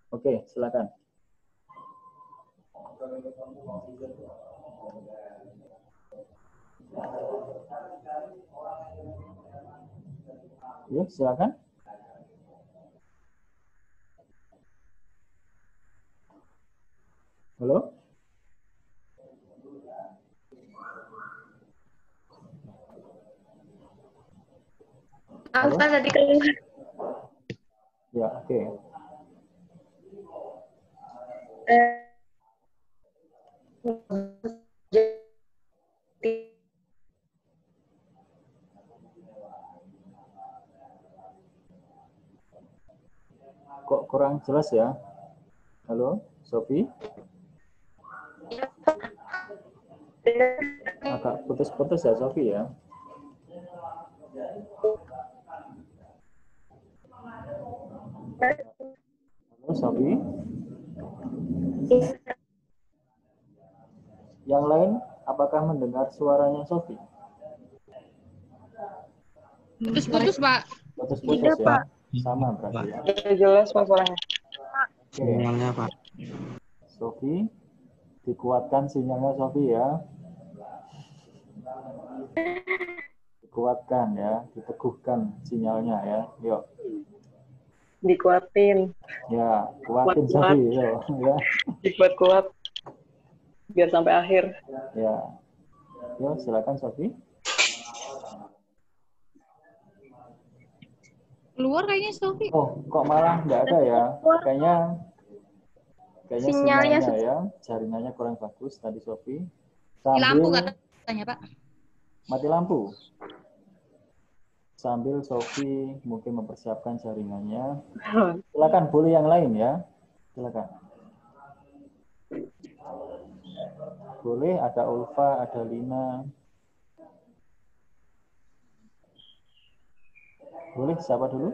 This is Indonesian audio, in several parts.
Oke, silakan. Yuk, silakan. Halo? Halo? Apa tadi keluar? Ya, oke. Kok kurang jelas ya? Halo, Sofi? Agak putus-putus ya, Sofi ya? Halo, Sofi? Yang lain, apakah mendengar suaranya Sofi? Putus-putus, Pak. Putus-putus ya? Pak. Sama berarti ya? Jelas Pak suaranya. Oke, Sinyalnya Pak. Sofi, dikuatkan sinyalnya Sofi ya. Dikuatkan ya, diteguhkan sinyalnya ya. Yuk. Dikuatin. Ya, kuatin Kuat. Sofi, yuk. Ya. Dibuat kuat. Biar sampai akhir. Ya. Yuk, silakan Sofi. Keluar kayaknya Sofi. Oh, kok malah nggak ada ya? Kayaknya Sinyalnya sinyalnya ya, jaringannya kurang bagus tadi Sofi. Di lampu Sambil katanya, Pak. mati lampu. Sambil Sofi mungkin mempersiapkan jaringannya. Silakan, boleh yang lain ya. Silakan. Boleh, ada Ulfa, ada Lina. Boleh, siapa dulu?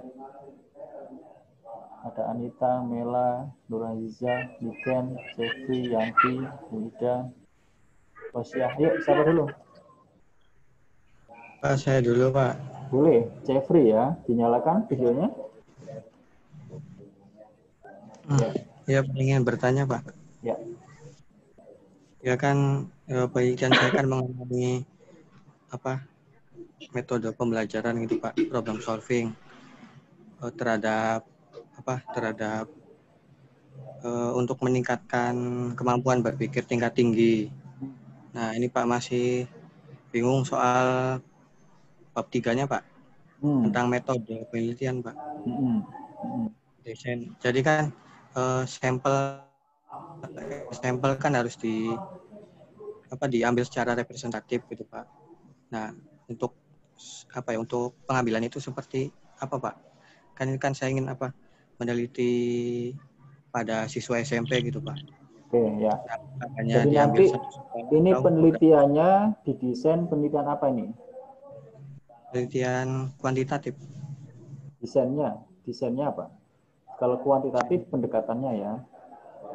Ada Anita, Mela, Nurhaliza, Niken, Jeffrey, Yanti, Wida, Osyah. Yuk, siapa dulu? Pak, saya dulu Pak. Boleh, Jeffrey ya. Dinyalakan videonya. Ya, ingin bertanya Pak. Ya. Ya kan penelitian saya kan mengenai metode pembelajaran gitu Pak, problem solving terhadap untuk meningkatkan kemampuan berpikir tingkat tinggi. Nah, ini Pak masih bingung soal bab 3-nya Pak. Tentang metode penelitian Pak. Desain. Jadi kan sampel kan harus diambil secara representatif gitu Pak. Nah, untuk untuk pengambilan itu seperti apa Pak? Kan ini kan saya ingin meneliti pada siswa SMP gitu Pak. Oke ya. Nah, jadi nanti ini penelitiannya didesain penelitian apa ini? Penelitian kuantitatif. Desainnya apa? Kalau kuantitatif pendekatannya ya.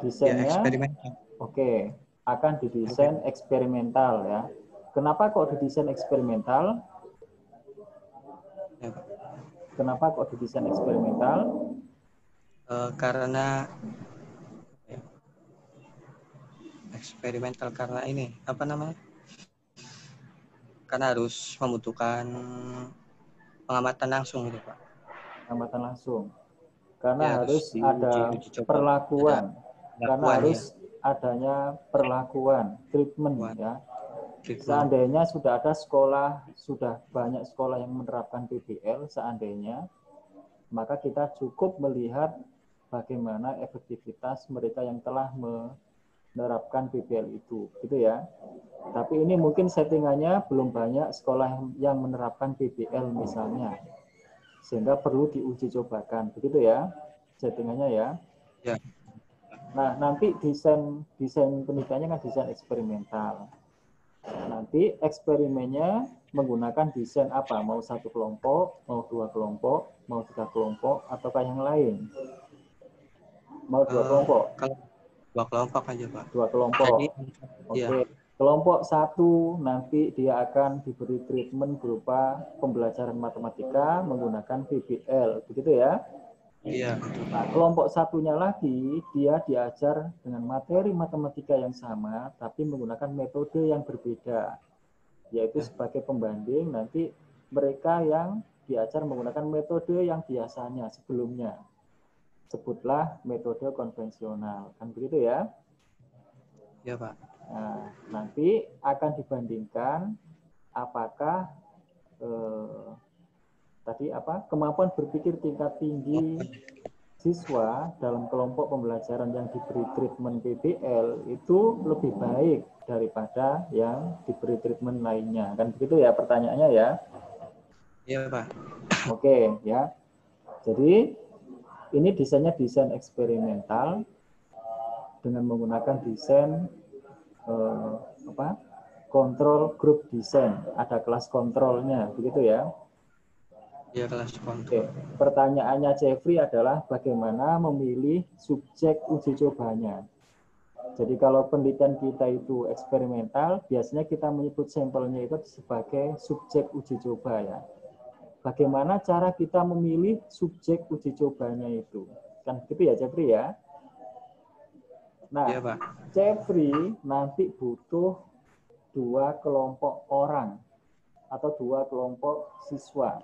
Desainnya ya, eksperimental. Oke, akan didesain eksperimental ya. Kenapa kok didesain eksperimental? Ya, Pak. Kenapa kok didesain eksperimental? Karena eksperimental karena ini karena harus membutuhkan pengamatan langsung gitu Pak. Pengamatan langsung. Karena ya, harus ada perlakuan. Karena harus adanya perlakuan, treatment ya. Seandainya sudah ada sekolah, sudah banyak sekolah yang menerapkan PBL, seandainya, maka kita cukup melihat bagaimana efektivitas mereka yang telah menerapkan PBL itu, gitu ya. Tapi ini mungkin settingannya belum banyak sekolah yang menerapkan PBL misalnya, sehingga perlu diuji cobakan, begitu ya, settingannya ya. Ya. Nah, nanti desain penelitiannya kan desain eksperimental. Nanti eksperimennya menggunakan desain apa? Mau satu kelompok, mau dua kelompok, mau tiga kelompok, ataukah yang lain? Mau dua kelompok? Kalau dua kelompok aja Pak. Dua kelompok. Jadi, Oke. Kelompok satu nanti dia akan diberi treatment berupa pembelajaran matematika menggunakan PBL, begitu ya? Iya. Nah, kelompok satunya lagi, dia diajar dengan materi matematika yang sama, tapi menggunakan metode yang berbeda. Yaitu sebagai pembanding, nanti mereka yang diajar menggunakan metode yang biasanya sebelumnya. Sebutlah metode konvensional. Kan begitu ya? Iya, Pak. Nah, nanti akan dibandingkan apakah kemampuan berpikir tingkat tinggi siswa dalam kelompok pembelajaran yang diberi treatment PBL itu lebih baik daripada yang diberi treatment lainnya. Kan begitu ya pertanyaannya ya? Iya, Pak. Oke, ya. Jadi ini desainnya desain eksperimental dengan menggunakan desain kontrol grup desain. Ada kelas kontrolnya, begitu ya? Iya, kelas Oke, kontrol. pertanyaannya Jeffrey adalah bagaimana memilih subjek uji cobanya. Jadi kalau penelitian kita itu eksperimental, biasanya kita menyebut sampelnya itu sebagai subjek uji coba ya. Bagaimana cara kita memilih subjek uji cobanya itu? Kan gitu ya Jeffrey ya? Nah, Iya, Pak. Jeffrey nanti butuh 2 kelompok orang atau 2 kelompok siswa.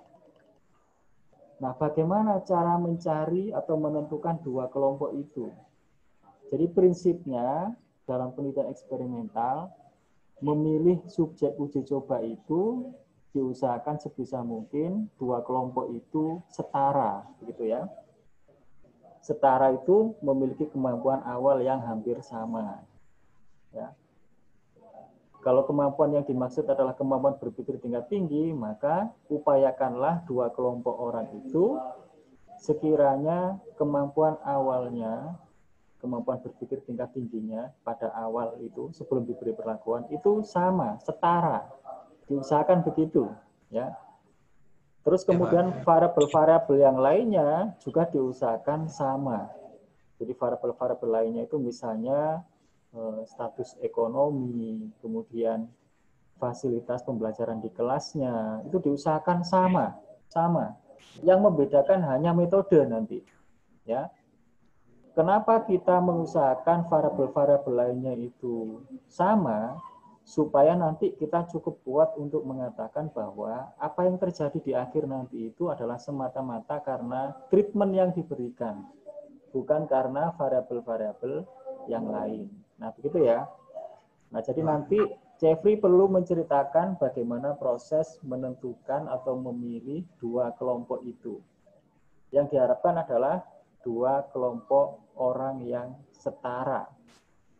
Nah, bagaimana cara mencari atau menentukan 2 kelompok itu? Jadi prinsipnya dalam penelitian eksperimental, memilih subjek uji coba itu diusahakan sebisa mungkin 2 kelompok itu setara, begitu ya. Setara itu memiliki kemampuan awal yang hampir sama. Ya. Kalau kemampuan yang dimaksud adalah kemampuan berpikir tingkat tinggi, maka upayakanlah 2 kelompok orang itu sekiranya kemampuan awalnya, kemampuan berpikir tingkat tingginya pada awal itu sebelum diberi perlakuan itu sama, setara. Diusahakan begitu, ya. Terus kemudian variabel-variabel yang lainnya juga diusahakan sama. Jadi variabel-variabel lainnya itu misalnya status ekonomi, kemudian fasilitas pembelajaran di kelasnya, itu diusahakan sama. Yang membedakan hanya metode nanti. Ya. Kenapa kita mengusahakan variabel-variabel lainnya itu sama? Supaya nanti kita cukup kuat untuk mengatakan bahwa apa yang terjadi di akhir nanti itu adalah semata-mata karena treatment yang diberikan, bukan karena variabel-variabel yang lain. Nah, begitu ya. Nah, jadi nanti Jeffrey perlu menceritakan bagaimana proses menentukan atau memilih 2 kelompok itu. Yang diharapkan adalah 2 kelompok orang yang setara.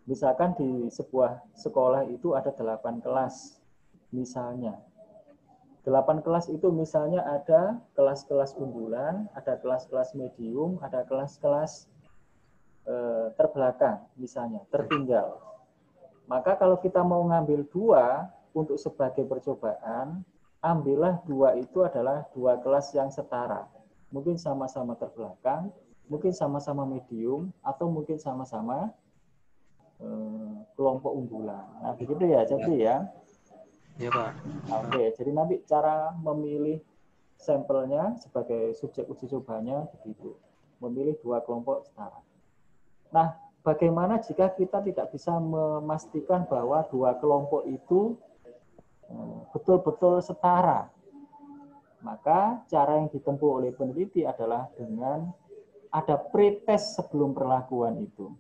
Misalkan di sebuah sekolah itu ada 8 kelas, misalnya. 8 kelas itu misalnya ada kelas-kelas unggulan, ada kelas-kelas medium, ada kelas-kelas terbelakang, misalnya, tertinggal. Maka kalau kita mau ngambil 2 untuk sebagai percobaan, ambillah 2 itu adalah 2 kelas yang setara. Mungkin sama-sama terbelakang, mungkin sama-sama medium, atau mungkin sama-sama kelompok unggulan. Nah, begitu ya, jadi ya. Iya, Pak. Oke, jadi nanti cara memilih sampelnya sebagai subjek uji cobanya begitu. Memilih 2 kelompok setara. Nah, bagaimana jika kita tidak bisa memastikan bahwa 2 kelompok itu betul-betul setara? Maka cara yang ditempuh oleh peneliti adalah dengan ada pretest sebelum perlakuan itu.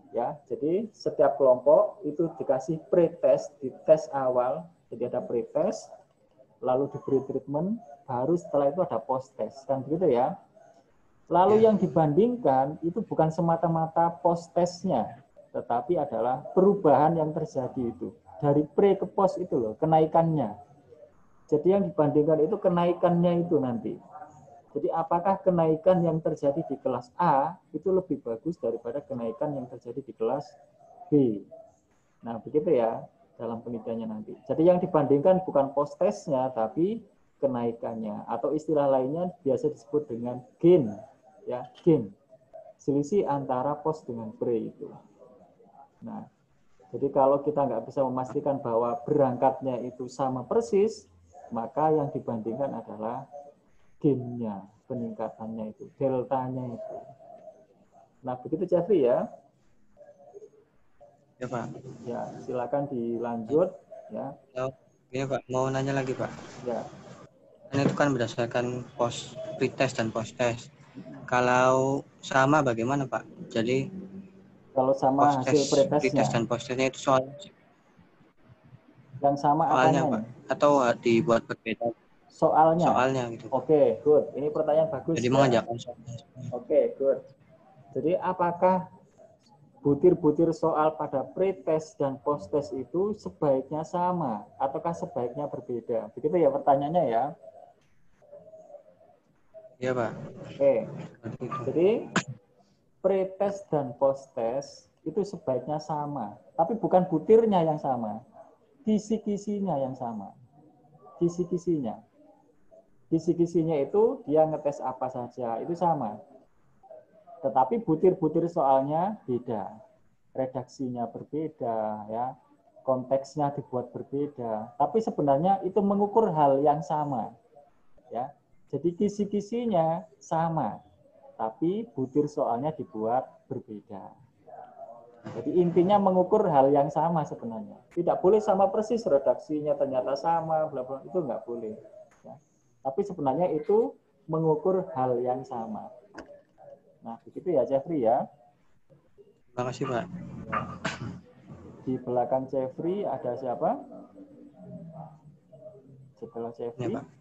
Ya, jadi setiap kelompok itu dikasih pretest, di tes awal, jadi ada pretest, lalu diberi treatment, baru setelah itu ada post test, kan begitu ya. Lalu yang dibandingkan itu bukan semata-mata post testnya, tetapi adalah perubahan yang terjadi itu dari pre ke post itu loh, kenaikannya. Jadi yang dibandingkan itu kenaikannya itu nanti. Jadi apakah kenaikan yang terjadi di kelas A itu lebih bagus daripada kenaikan yang terjadi di kelas B. Nah, begitu ya dalam penelitiannya nanti. Jadi yang dibandingkan bukan post testnya, tapi kenaikannya. Atau istilah lainnya biasa disebut dengan gain. Ya, gain. Selisih antara post dengan pre itu. Nah, jadi kalau kita nggak bisa memastikan bahwa berangkatnya itu sama persis, maka yang dibandingkan adalah gain-nya. peningkatannya itu, deltanya itu. Nah, begitu Jeffrey ya. Ya Pak. Ya, silakan dilanjut ya. Ini Pak, mau nanya lagi Pak. Ya. Kan itu kan berdasarkan pretest dan post test. Kalau sama bagaimana Pak? Jadi kalau sama hasil pretestnya dan post testnya itu soalnya sama apanya Pak? Atau dibuat berbeda? Soalnya gitu. Oke, good. Ini pertanyaan bagus. Jadi ya. mengajarkan soalnya. Oke, good. Jadi apakah butir-butir soal pada pretest dan post-test itu sebaiknya sama ataukah sebaiknya berbeda? Begitu ya pertanyaannya ya. Iya Pak. Oke. Jadi pretest dan post-test itu sebaiknya sama, tapi bukan butirnya yang sama, kisi-kisinya yang sama. Kisi-kisinya. Kisi-kisinya itu dia ngetes apa saja, itu sama. Tetapi butir-butir soalnya beda. Redaksinya berbeda, ya. Konteksnya dibuat berbeda. Tapi sebenarnya itu mengukur hal yang sama. Ya. Jadi kisi-kisinya sama, tapi butir soalnya dibuat berbeda. Jadi intinya mengukur hal yang sama sebenarnya. Tidak boleh sama persis redaksinya ternyata sama, bla bla, itu nggak boleh. Ya. Tapi sebenarnya itu mengukur hal yang sama. Nah, begitu ya Jeffrey ya. Terima kasih Pak. Ya. Di belakang Jeffrey ada siapa? Setelah Jeffrey. Ya, Pak.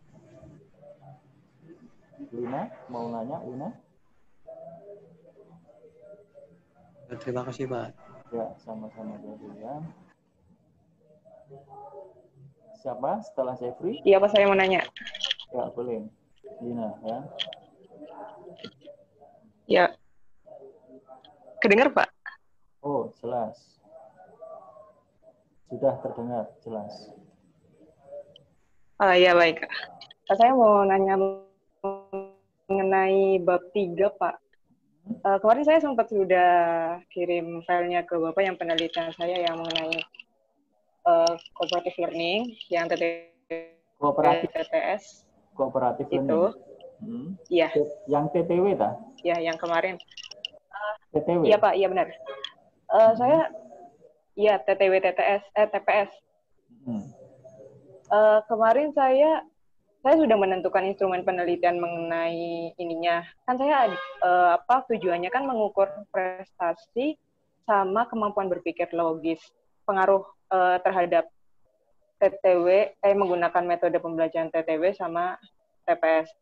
Lina, mau nanya Lina? Terima kasih Pak. Ya, sama-sama Jeffrey ya. Siapa setelah Jeffrey? Iya, Pak, saya mau nanya. Ya, boleh. Lina ya. Ya. Kedengar, Pak? Oh, jelas. Sudah terdengar, jelas. Ya, baik. Saya mau nanya mengenai bab 3, Pak. Kemarin saya sempat sudah kirim filenya ke Bapak yang penelitian saya yang mengenai cooperative learning, yang TTS. Cooperative itu. Learning. Iya. Yang TTW tak? Iya, yang kemarin. TTW? Iya, Pak, iya benar. Saya, iya, TPS. Kemarin saya sudah menentukan instrumen penelitian mengenai ininya. Kan saya tujuannya kan mengukur prestasi sama kemampuan berpikir logis, pengaruh terhadap TTW, menggunakan metode pembelajaran TTW sama TPS.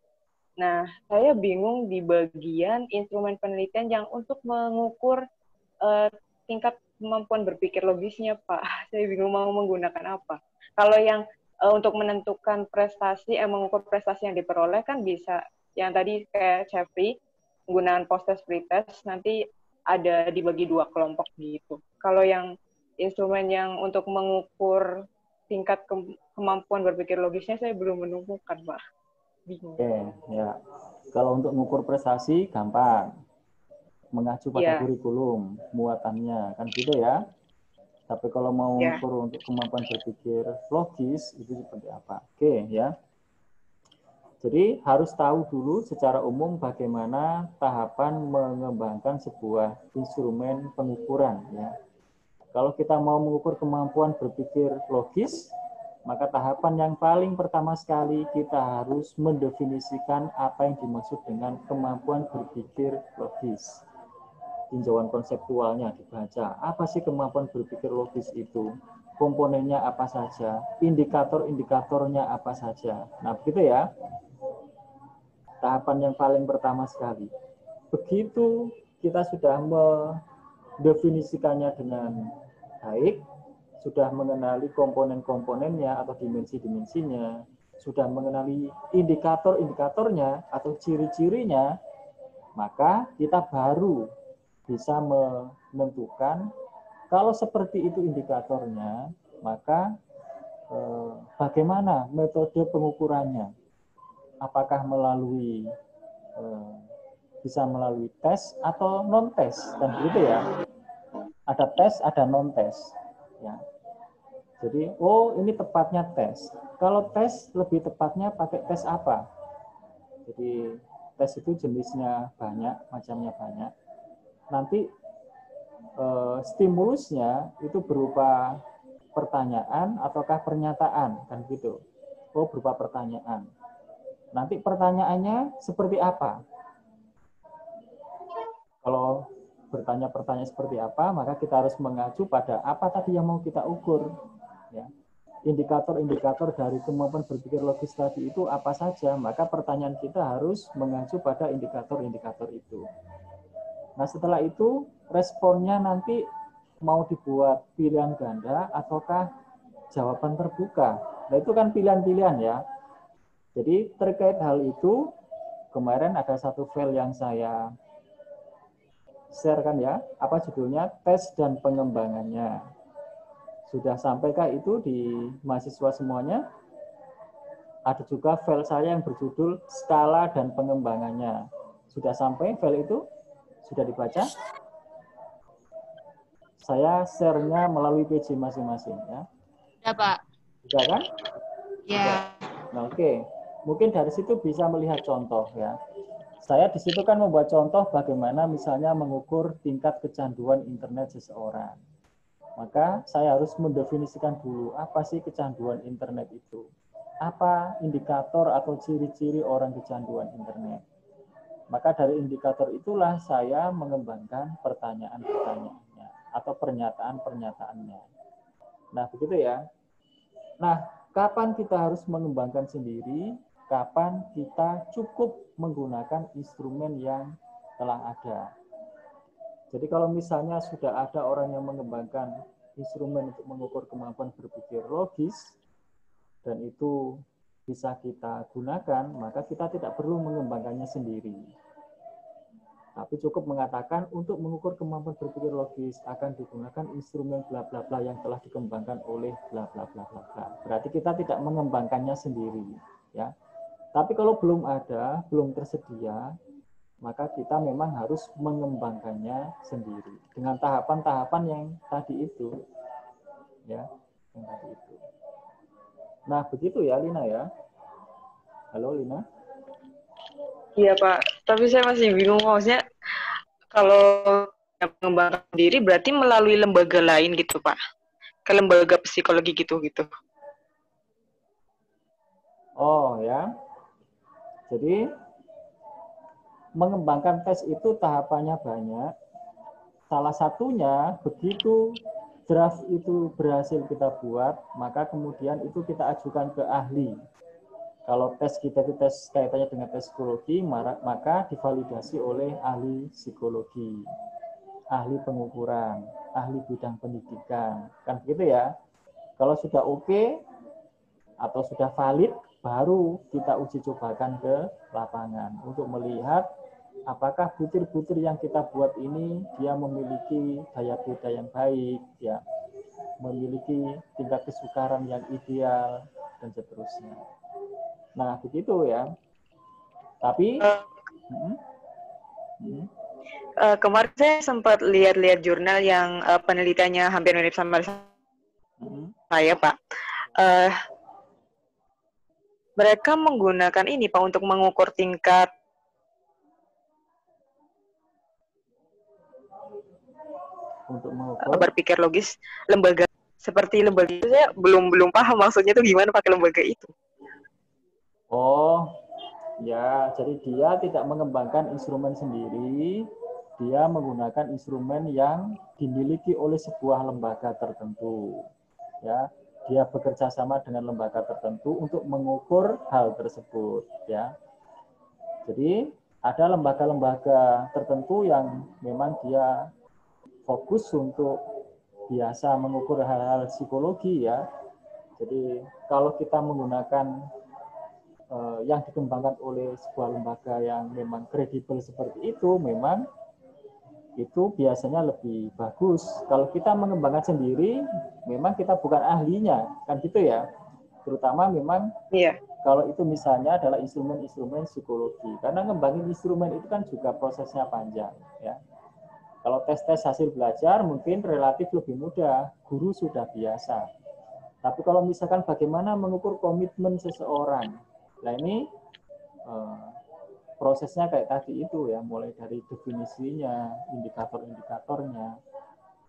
Nah, saya bingung di bagian instrumen penelitian yang untuk mengukur tingkat kemampuan berpikir logisnya, Pak. Saya bingung mau menggunakan apa. Kalau yang untuk menentukan prestasi, mengukur prestasi yang diperoleh kan bisa yang tadi kayak Jeffrey, penggunaan post-test, pre-test, nanti ada dibagi 2 kelompok gitu. Kalau yang instrumen yang untuk mengukur tingkat kemampuan berpikir logisnya saya belum menemukan, Pak. Bingung. Oke, ya. Kalau untuk mengukur prestasi gampang. Mengacu pada kurikulum, muatannya, kan gitu ya. Tapi kalau mau mengukur untuk kemampuan berpikir logis, itu seperti apa? Oke, ya. Jadi harus tahu dulu secara umum bagaimana tahapan mengembangkan sebuah instrumen pengukuran. Ya. Kalau kita mau mengukur kemampuan berpikir logis, maka tahapan yang paling pertama sekali kita harus mendefinisikan apa yang dimaksud dengan kemampuan berpikir logis. Tinjauan konseptualnya dibaca. Apa sih kemampuan berpikir logis itu? Komponennya apa saja? Indikator-indikatornya apa saja? Nah, begitu ya. Tahapan yang paling pertama sekali. Begitu kita sudah mendefinisikannya dengan baik, sudah mengenali komponen-komponennya atau dimensi-dimensinya, sudah mengenali indikator-indikatornya atau ciri-cirinya, maka kita baru bisa menentukan kalau seperti itu indikatornya, maka bagaimana metode pengukurannya? Apakah bisa melalui tes atau non-tes, dan begitu ya. Ada tes, ada non-tes. Ya. Jadi, ini tepatnya tes. Kalau tes lebih tepatnya pakai tes apa? Jadi tes itu jenisnya banyak, macamnya banyak. Nanti stimulusnya itu berupa pertanyaan ataukah pernyataan, kan gitu. Oh, berupa pertanyaan. Nanti pertanyaannya seperti apa? Kalau bertanya pertanyaan seperti apa, maka kita harus mengacu pada apa tadi yang mau kita ukur. Ya. Indikator-indikator dari kemampuan berpikir logis tadi itu apa saja, maka pertanyaan kita harus mengacu pada indikator-indikator itu. Nah, setelah itu responnya nanti mau dibuat pilihan ganda ataukah jawaban terbuka. Nah, itu kan pilihan-pilihan ya. Jadi terkait hal itu, kemarin ada satu file yang saya share kan ya, apa judulnya? Tes dan pengembangannya. Sudah sampaikah itu di mahasiswa semuanya? Ada juga file saya yang berjudul skala dan pengembangannya. Sudah sampai file itu? Sudah dibaca? Saya share-nya melalui PJ masing-masing ya. Ya, Pak. Sudah kan? Ya. Nah, oke. Mungkin dari situ bisa melihat contoh ya. Saya di situ kan membuat contoh bagaimana misalnya mengukur tingkat kecanduan internet seseorang. Maka saya harus mendefinisikan dulu apa sih kecanduan internet itu. Apa indikator atau ciri-ciri orang kecanduan internet. Maka dari indikator itulah saya mengembangkan pertanyaan-pertanyaannya atau pernyataan-pernyataannya. Nah, begitu ya. Nah, kapan kita harus mengembangkan sendiri, kapan kita cukup menggunakan instrumen yang telah ada. Jadi kalau misalnya sudah ada orang yang mengembangkan instrumen untuk mengukur kemampuan berpikir logis, dan itu bisa kita gunakan, maka kita tidak perlu mengembangkannya sendiri. Tapi cukup mengatakan untuk mengukur kemampuan berpikir logis akan digunakan instrumen bla bla bla yang telah dikembangkan oleh bla bla bla bla bla. Berarti kita tidak mengembangkannya sendiri, ya. Tapi kalau belum ada, belum tersedia, maka kita memang harus mengembangkannya sendiri dengan tahapan-tahapan yang tadi itu, ya, yang tadi itu. Nah, begitu ya, Lina ya. Halo, Lina. Iya, Pak. Tapi saya masih bingung, maksudnya kalau mengembangkan diri berarti melalui lembaga lain gitu, Pak. Ke lembaga psikologi gitu. Oh, ya. Jadi, mengembangkan tes itu tahapannya banyak. Salah satunya, begitu draft itu berhasil kita buat, maka kemudian itu kita ajukan ke ahli. Kalau tes kita itu tes kaitannya dengan tes psikologi, maka divalidasi oleh ahli psikologi, ahli pengukuran, ahli bidang pendidikan. Kan begitu ya. Kalau sudah oke atau sudah valid, baru kita uji cobakan ke lapangan untuk melihat apakah butir-butir yang kita buat ini dia memiliki daya beda yang baik, ya, memiliki tingkat kesukaran yang ideal, dan seterusnya. Nah, begitu ya. Tapi kemarin saya sempat lihat-lihat jurnal yang penelitiannya hampir mirip sama saya, Pak. Mereka menggunakan ini, Pak, untuk mengukur tingkat berpikir logis. Lembaga seperti lembaga itu saya belum paham maksudnya itu gimana pakai lembaga itu. Oh, ya, jadi dia tidak mengembangkan instrumen sendiri, dia menggunakan instrumen yang dimiliki oleh sebuah lembaga tertentu. Ya, dia bekerja sama dengan lembaga tertentu untuk mengukur hal tersebut, ya. Jadi ada lembaga-lembaga tertentu yang memang dia fokus untuk biasa mengukur hal-hal psikologi, ya. Jadi kalau kita menggunakan yang dikembangkan oleh sebuah lembaga yang memang kredibel seperti itu, memang itu biasanya lebih bagus. Kalau kita mengembangkan sendiri, memang kita bukan ahlinya, kan gitu ya. Terutama memang kalau itu misalnya adalah instrumen-instrumen psikologi. Karena ngembangin instrumen itu kan juga prosesnya panjang, ya. Kalau tes-tes hasil belajar mungkin relatif lebih mudah, guru sudah biasa. Tapi kalau misalkan bagaimana mengukur komitmen seseorang, nah ini prosesnya kayak tadi itu ya, mulai dari definisinya, indikator-indikatornya,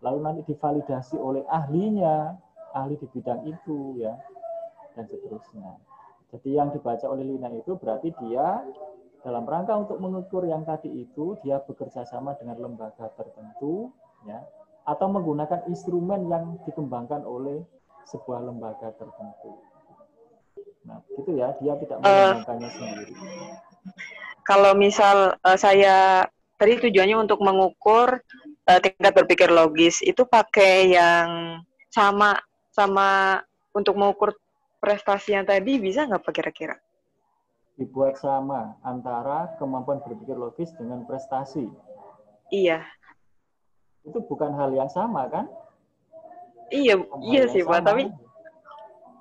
lalu nanti divalidasi oleh ahlinya, ahli di bidang itu ya, dan seterusnya. Jadi yang dibaca oleh Lina itu berarti dia dalam rangka untuk mengukur yang tadi itu, dia bekerja sama dengan lembaga tertentu, ya, atau menggunakan instrumen yang dikembangkan oleh sebuah lembaga tertentu. Nah, gitu ya, dia tidak mengembangkannya sendiri. Kalau misal saya tadi tujuannya untuk mengukur tingkat berpikir logis, itu pakai yang sama untuk mengukur prestasi yang tadi, bisa nggak Pak kira-kira? Dibuat sama antara kemampuan berpikir logis dengan prestasi. Iya. Itu bukan hal yang sama kan? Iya sih Pak, tapi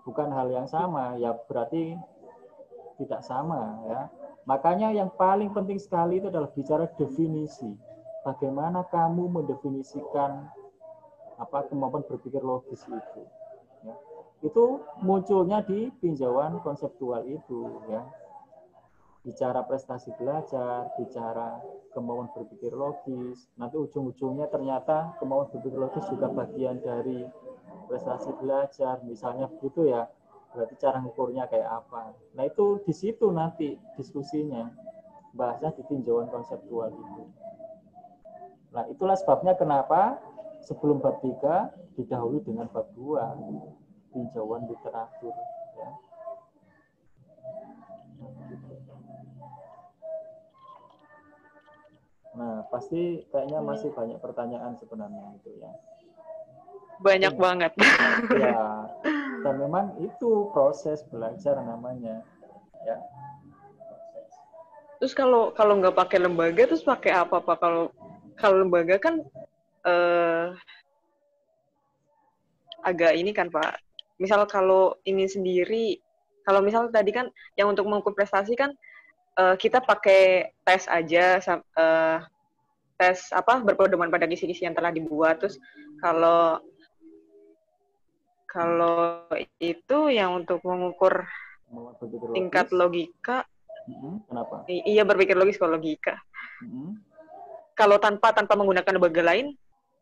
bukan hal yang sama, ya berarti tidak sama ya. Makanya yang paling penting sekali itu adalah bicara definisi. Bagaimana kamu mendefinisikan kemampuan berpikir logis itu. Ya. Itu munculnya di tinjauan konseptual itu ya. Bicara prestasi belajar, bicara kemampuan berpikir logis, nanti ujung-ujungnya ternyata kemampuan berpikir logis juga bagian dari prestasi belajar, misalnya begitu ya. Berarti cara ngukurnya kayak apa. Nah itu di situ nanti diskusinya, bahasnya di tinjauan konseptual itu. Nah itulah sebabnya kenapa sebelum bab 3 didahului dengan bab 2, tinjauan literatur. Ya. Nah, pasti kayaknya masih banyak pertanyaan sebenarnya itu ya. Banyak banget. Ya, dan memang itu proses belajar namanya. Ya. Terus kalau nggak pakai lembaga, terus pakai apa Pak? Kalau lembaga kan agak ini kan Pak. Misal kalau ini sendiri, kalau misal tadi kan yang untuk mengukur prestasi kan kita pakai tes aja, tes berpedoman pada kisi-kisi yang telah dibuat. Terus kalau itu yang untuk mengukur tingkat logika, kenapa? Iya berpikir logis kalau logika. Kalau tanpa menggunakan lembaga lain,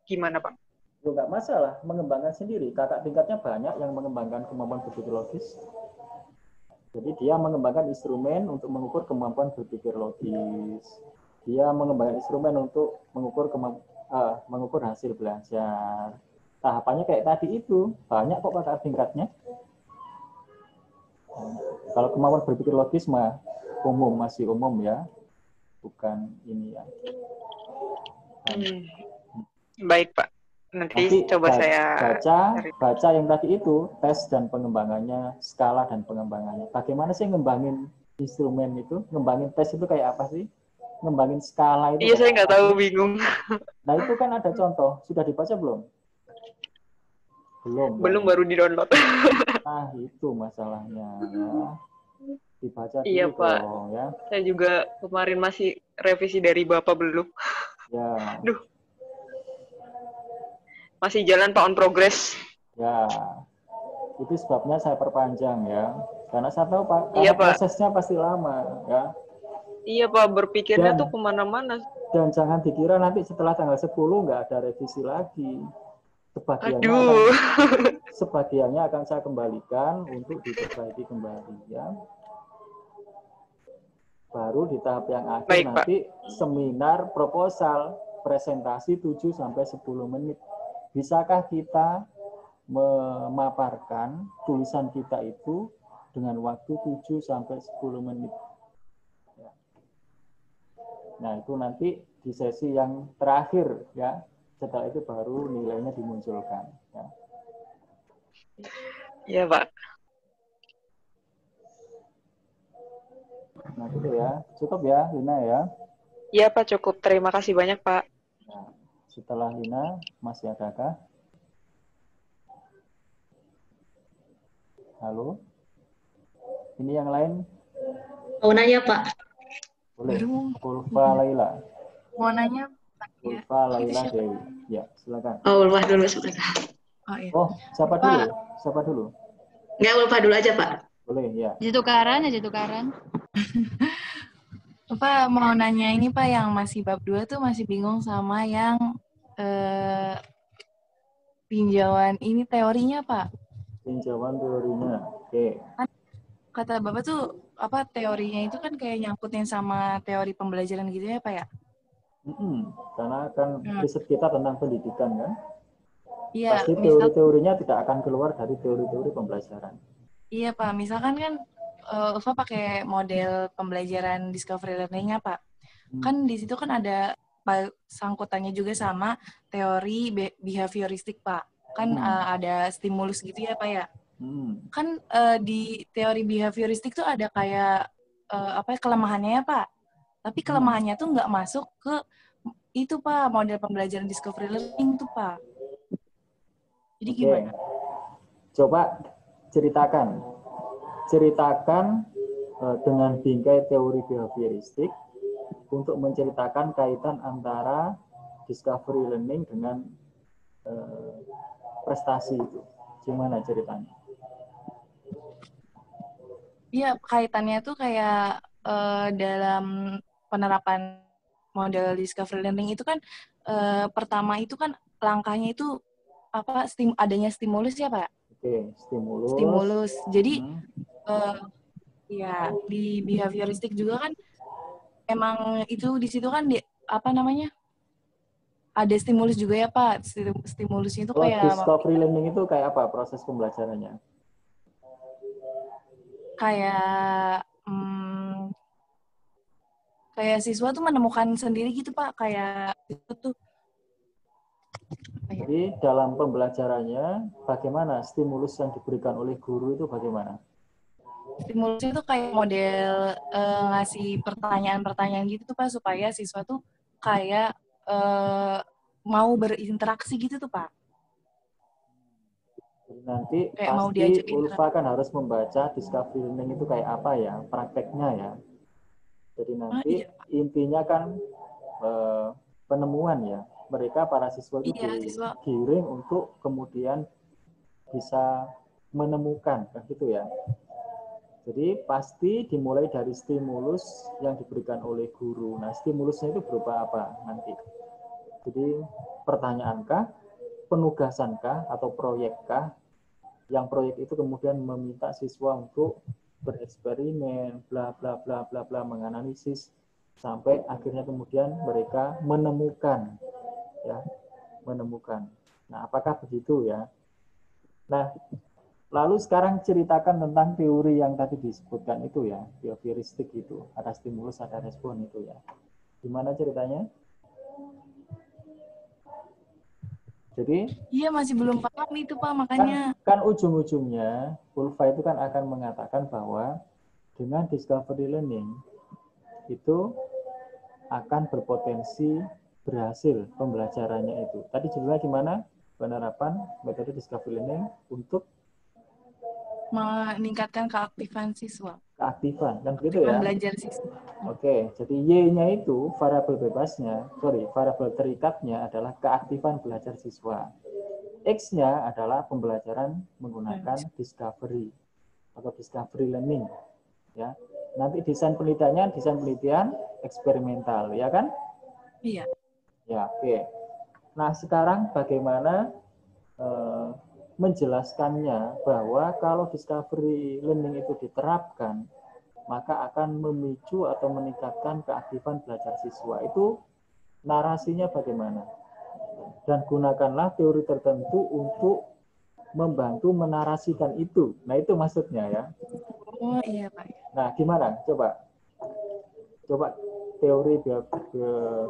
gimana Pak? Nggak masalah, mengembangkan sendiri. Kakak tingkatnya banyak yang mengembangkan kemampuan berpikir logis. Jadi dia mengembangkan instrumen untuk mengukur kemampuan berpikir logis. Dia mengembangkan instrumen untuk mengukur hasil belajar. Tahapannya kayak tadi itu, banyak kok kakak tingkatnya. Kalau kemampuan berpikir logis mah masih umum ya, bukan ini ya. Baik Pak, nanti coba saya baca yang tadi itu, tes dan pengembangannya, skala dan pengembangannya. Bagaimana sih ngembangin instrumen itu, ngembangin tes itu kayak apa sih? Ngembangin skala itu. Iya, saya nggak tahu, bingung. Nah itu kan ada contoh, sudah dibaca belum? Belum, baru di-download. Nah itu masalahnya ya. Dibaca dulu. Iya Pak, ya. Saya juga kemarin masih revisi dari Bapak belum. Ya. Duh. Masih jalan Pak, on progress. Ya, itu sebabnya saya perpanjang ya. Karena saya tahu Pak, iya, prosesnya pasti lama ya. Iya Pak, berpikirnya tuh kemana-mana. Dan jangan dikira nanti setelah tanggal 10 nggak ada revisi lagi. Sebagiannya akan saya kembalikan untuk diperbaiki kembali ya. Baru di tahap yang akhir baik, nanti Pak. Seminar proposal presentasi 7-10 menit. Bisakah kita memaparkan tulisan kita itu dengan waktu 7-10 menit? Nah, itu nanti di sesi yang terakhir ya. Setelah itu baru nilainya dimunculkan. Ya. Iya, Pak. Nah, itu ya. Cukup ya, Lina ya? Iya, Pak, cukup. Terima kasih banyak, Pak. Nah, setelah Lina, masih adakah? Halo? Ini yang lain? Mau nanya, Pak. Boleh. Ulfa Laila. Mau nanya, Pak. Ulfa Laila Dewi. Ya, silakan. Oh, Ulfa dulu sebentar. Oh, iya. Oh, siapa dulu? Siapa dulu? Enggak, Ulfa dulu aja, Pak. Boleh, ya. Tukaran. Pak mau nanya ini Pak, yang masih bab 2 tuh masih bingung sama yang tinjauan ini teorinya Pak. Tinjauan teorinya. Oke. Kan kata Bapak tuh apa teorinya itu kan kayak nyangkutin sama teori pembelajaran gitu ya Pak ya? Karena kan riset kita tentang pendidikan kan. Iya, Pasti misal teori-teorinya tidak akan keluar dari teori-teori pembelajaran. iya Pak, misalkan kan UFA pakai model pembelajaran discovery learning-nya Pak. Kan di situ kan ada sangkutannya juga sama teori behavioristik Pak. Kan ada stimulus gitu ya Pak ya. Kan di teori behavioristik tuh ada kayak kelemahannya ya Pak. Tapi kelemahannya tuh nggak masuk ke itu Pak, model pembelajaran discovery learning tuh Pak. Jadi gimana? Coba ceritakan dengan bingkai teori behavioristik untuk menceritakan kaitan antara discovery learning dengan prestasi itu. Gimana ceritanya? Iya, kaitannya tuh kayak dalam penerapan model discovery learning itu kan pertama itu kan langkahnya itu apa adanya stimulus ya Pak? Oke, stimulus. Stimulus. Jadi ya di behavioristik juga kan emang itu di situ kan ada stimulus juga ya Pak. Stimulusnya itu Kalau kayak discovery learning itu kayak apa proses pembelajarannya? kayak kayak siswa tuh menemukan sendiri gitu Pak, kayak itu tuh. Jadi dalam pembelajarannya bagaimana stimulus yang diberikan oleh guru itu bagaimana? Stimulusnya tuh kayak model ngasih pertanyaan-pertanyaan gitu tuh Pak, supaya siswa tuh kayak mau berinteraksi gitu tuh Pak. Jadi nanti kayak mau pasti diajak Ulfa kan harus membaca discovery learning itu kayak apa ya, prakteknya ya. Jadi nanti intinya kan penemuan ya. Mereka para siswa itu digiring untuk kemudian bisa menemukan, kan gitu ya. Jadi pasti dimulai dari stimulus yang diberikan oleh guru. Nah, stimulusnya itu berupa apa nanti? Jadi pertanyaankah, penugasankah, atau proyekkah? Yang proyek itu kemudian meminta siswa untuk bereksperimen, bla bla bla bla bla, menganalisis sampai akhirnya kemudian mereka menemukan, ya, menemukan. Nah, apakah begitu ya? Nah, lalu sekarang ceritakan tentang teori yang tadi disebutkan itu ya, behavioristik itu. Ada stimulus, ada respon itu ya. Gimana ceritanya? Jadi iya masih belum paham itu Pak, makanya kan ujung-ujungnya Ulfa itu kan akan mengatakan bahwa dengan discovery learning itu akan berpotensi berhasil pembelajarannya itu. Tadi judulnya gimana? Penerapan metode discovery learning untuk meningkatkan keaktifan siswa. Keaktifan, kan begitu ya? Belajar siswa. Oke, jadi Y-nya itu variabel bebasnya, variabel terikatnya adalah keaktifan belajar siswa. X-nya adalah pembelajaran menggunakan discovery atau discovery learning. Ya, nanti desain penelitian eksperimental, ya kan? Iya. Ya, oke. Nah, sekarang bagaimana menjelaskannya bahwa kalau discovery learning itu diterapkan, maka akan memicu atau meningkatkan keaktifan belajar siswa. Itu narasinya bagaimana? Dan gunakanlah teori tertentu untuk membantu menarasikan itu. Nah, itu maksudnya ya. Oh iya Pak. Nah, gimana? Coba teori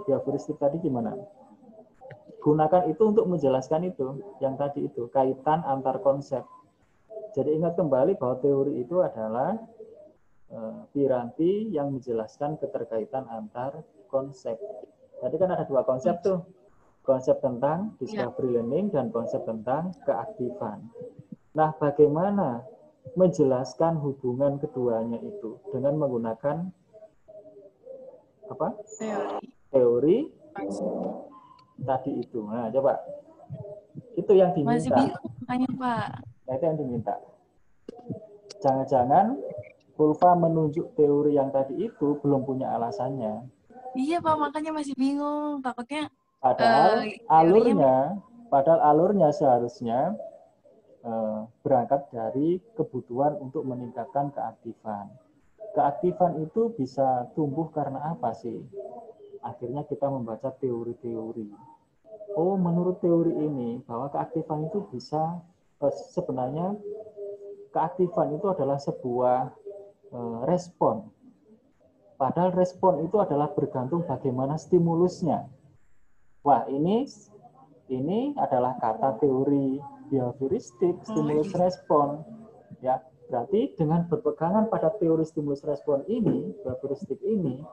behavioristik tadi gimana? Gunakan itu untuk menjelaskan itu, yang tadi itu, kaitan antar konsep. Jadi ingat kembali bahwa teori itu adalah piranti yang menjelaskan keterkaitan antar konsep. Tadi kan ada dua konsep tuh. Konsep tentang discovery learning dan konsep tentang keaktifan. Nah, bagaimana menjelaskan hubungan keduanya itu dengan menggunakan apa? Teori tadi itu. Nah, coba. Itu yang diminta. Masih bingung makanya Pak. Nah, itu yang diminta. Jangan-jangan Ulfa menunjuk teori yang tadi itu belum punya alasannya. Iya Pak, makanya masih bingung. Takutnya Padahal teorinya alurnya seharusnya berangkat dari kebutuhan untuk meningkatkan keaktifan. Keaktifan itu bisa tumbuh karena apa sih? Akhirnya kita membaca teori-teori. Oh, menurut teori ini bahwa keaktifan itu bisa sebenarnya keaktifan itu adalah sebuah respon. Padahal respon itu adalah bergantung bagaimana stimulusnya. Wah, ini adalah kata teori behavioristik, stimulus respon. Ya, berarti dengan berpegangan pada teori stimulus respon ini, behavioristik ini,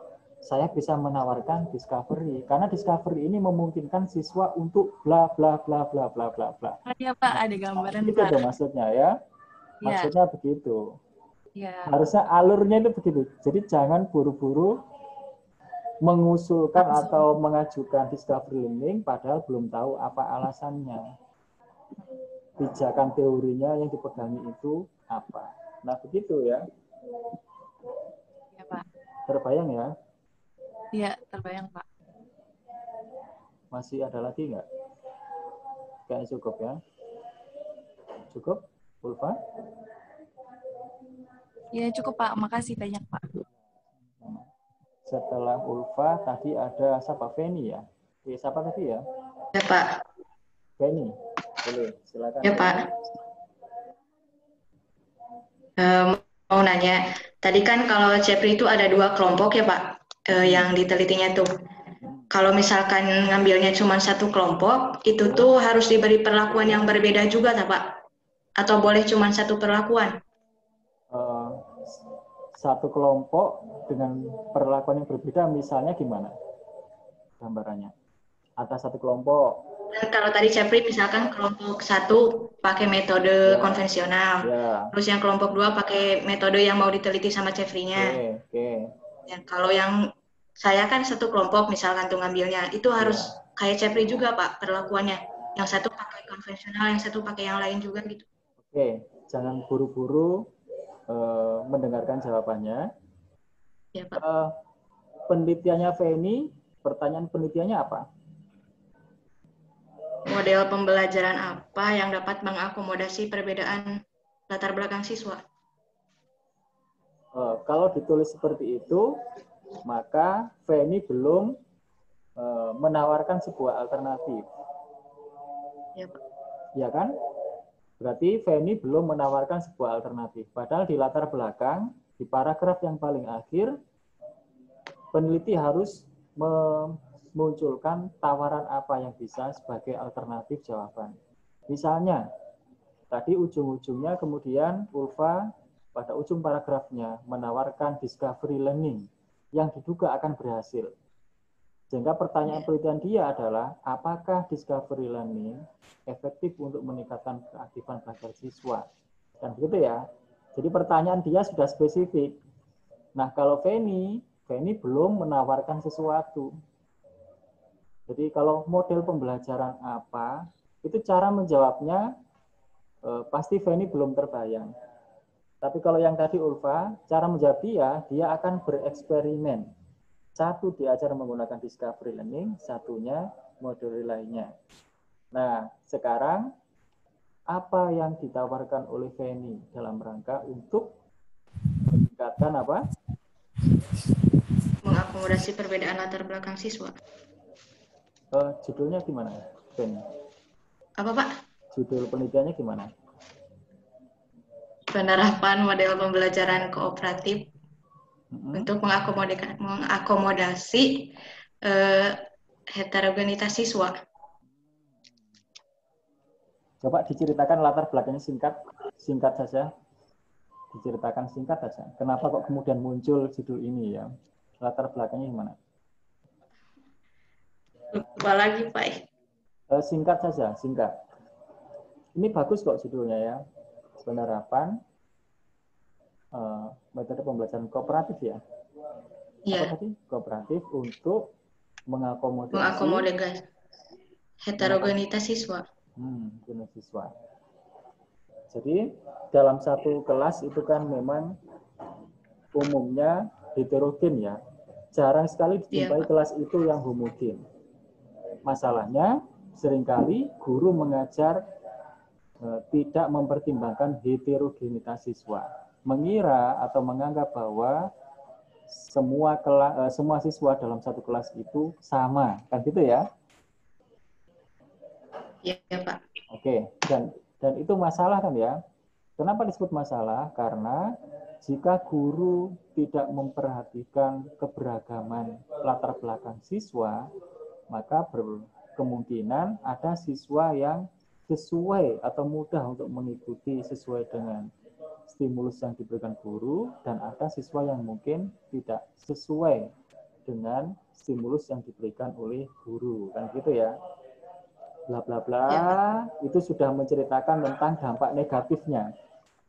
saya bisa menawarkan discovery. Karena discovery ini memungkinkan siswa untuk bla bla bla bla bla bla bla. Iya Pak, ada gambaran Itu Pak. tuh maksudnya ya. Maksudnya begitu. Ya. Harusnya alurnya itu begitu. Jadi jangan buru-buru mengusulkan atau mengajukan discovery learning padahal belum tahu apa alasannya. Pijakan teorinya yang dipegangi itu apa. Nah, begitu ya. Ya, Pak. Terbayang ya? Iya, terbayang, Pak. Masih ada lagi nggak? Kayaknya cukup ya. Cukup, Ulfa? Ya, cukup, Pak. Makasih banyak, Pak. Setelah Ulfa, tadi ada siapa? Feni ya? Siapa tadi ya? Ya, Pak. Feni, boleh. Silakan. Ya, Pak. Mau nanya, tadi kan kalau CEPRI itu ada 2 kelompok ya, Pak, yang ditelitinya tuh. Kalau misalkan ngambilnya cuma 1 kelompok, itu tuh harus diberi perlakuan yang berbeda juga, Pak? Atau boleh cuma 1 perlakuan? Satu kelompok dengan perlakuan yang berbeda, misalnya gimana gambarannya? Atas satu kelompok. Dan kalau tadi CEPRI misalkan kelompok 1 pakai metode konvensional, terus yang kelompok 2 pakai metode yang mau diteliti sama CEPRI-nya. Dan kalau yang saya kan 1 kelompok misalkan tuh ngambilnya, itu harus kayak CEPRI juga Pak perlakuannya. Yang 1 pakai konvensional, yang 1 pakai yang lain juga gitu. Oke, jangan buru-buru mendengarkan jawabannya. Ya, Pak. Penelitiannya Feni, pertanyaan penelitiannya apa? Model pembelajaran apa yang dapat mengakomodasi perbedaan latar belakang siswa? Kalau ditulis seperti itu, maka Feni belum menawarkan sebuah alternatif. Ya, Pak. Ya kan? Berarti Feni belum menawarkan sebuah alternatif. Padahal di latar belakang, di paragraf yang paling akhir, peneliti harus memunculkan tawaran apa yang bisa sebagai alternatif jawaban. Misalnya, tadi ujung-ujungnya kemudian Ulfa pada ujung paragrafnya menawarkan discovery learning yang diduga akan berhasil. Sehingga pertanyaan penelitian dia adalah, apakah discovery learning efektif untuk meningkatkan keaktifan belajar siswa? Dan begitu ya. Jadi pertanyaan dia sudah spesifik. Nah, kalau Feni belum menawarkan sesuatu. Jadi kalau model pembelajaran apa, itu cara menjawabnya pasti Feni belum terbayang. Tapi kalau yang tadi Ulfa, cara menjawab dia akan bereksperimen. Satu diajar menggunakan discovery learning, satunya model lainnya. Nah, sekarang apa yang ditawarkan oleh Feni dalam rangka untuk meningkatkan apa? Mengakomodasi perbedaan latar belakang siswa. Judulnya gimana, Feni? Apa, Pak? Judul penelitiannya gimana? Penerapan model pembelajaran kooperatif untuk mengakomodasi heterogenitas siswa. Coba diceritakan latar belakangnya singkat saja. Diceritakan singkat saja. Kenapa kok kemudian muncul judul ini ya? Latar belakangnya gimana? Lupa lagi, Pak. Singkat saja, singkat. Ini bagus kok judulnya ya. Penerapan metode pembelajaran kooperatif ya. Iya. Apa tadi? Kooperatif untuk mengakomodasi heterogenitas siswa. Siswa. Jadi dalam satu kelas itu kan memang umumnya heterogen ya. Jarang sekali dijumpai kelas itu yang homogen. Masalahnya seringkali guru mengajar tidak mempertimbangkan heterogenitas siswa. Mengira atau menganggap bahwa semua siswa dalam satu kelas itu sama, kan gitu ya? Iya, Pak. Oke, dan itu masalah kan ya? Kenapa disebut masalah? Karena jika guru tidak memperhatikan keberagaman latar belakang siswa, maka berkemungkinan ada siswa yang sesuai atau mudah untuk mengikuti sesuai dengan stimulus yang diberikan guru, dan ada siswa yang mungkin tidak sesuai dengan stimulus yang diberikan oleh guru, kan gitu ya? Bla bla bla, itu sudah menceritakan tentang dampak negatifnya.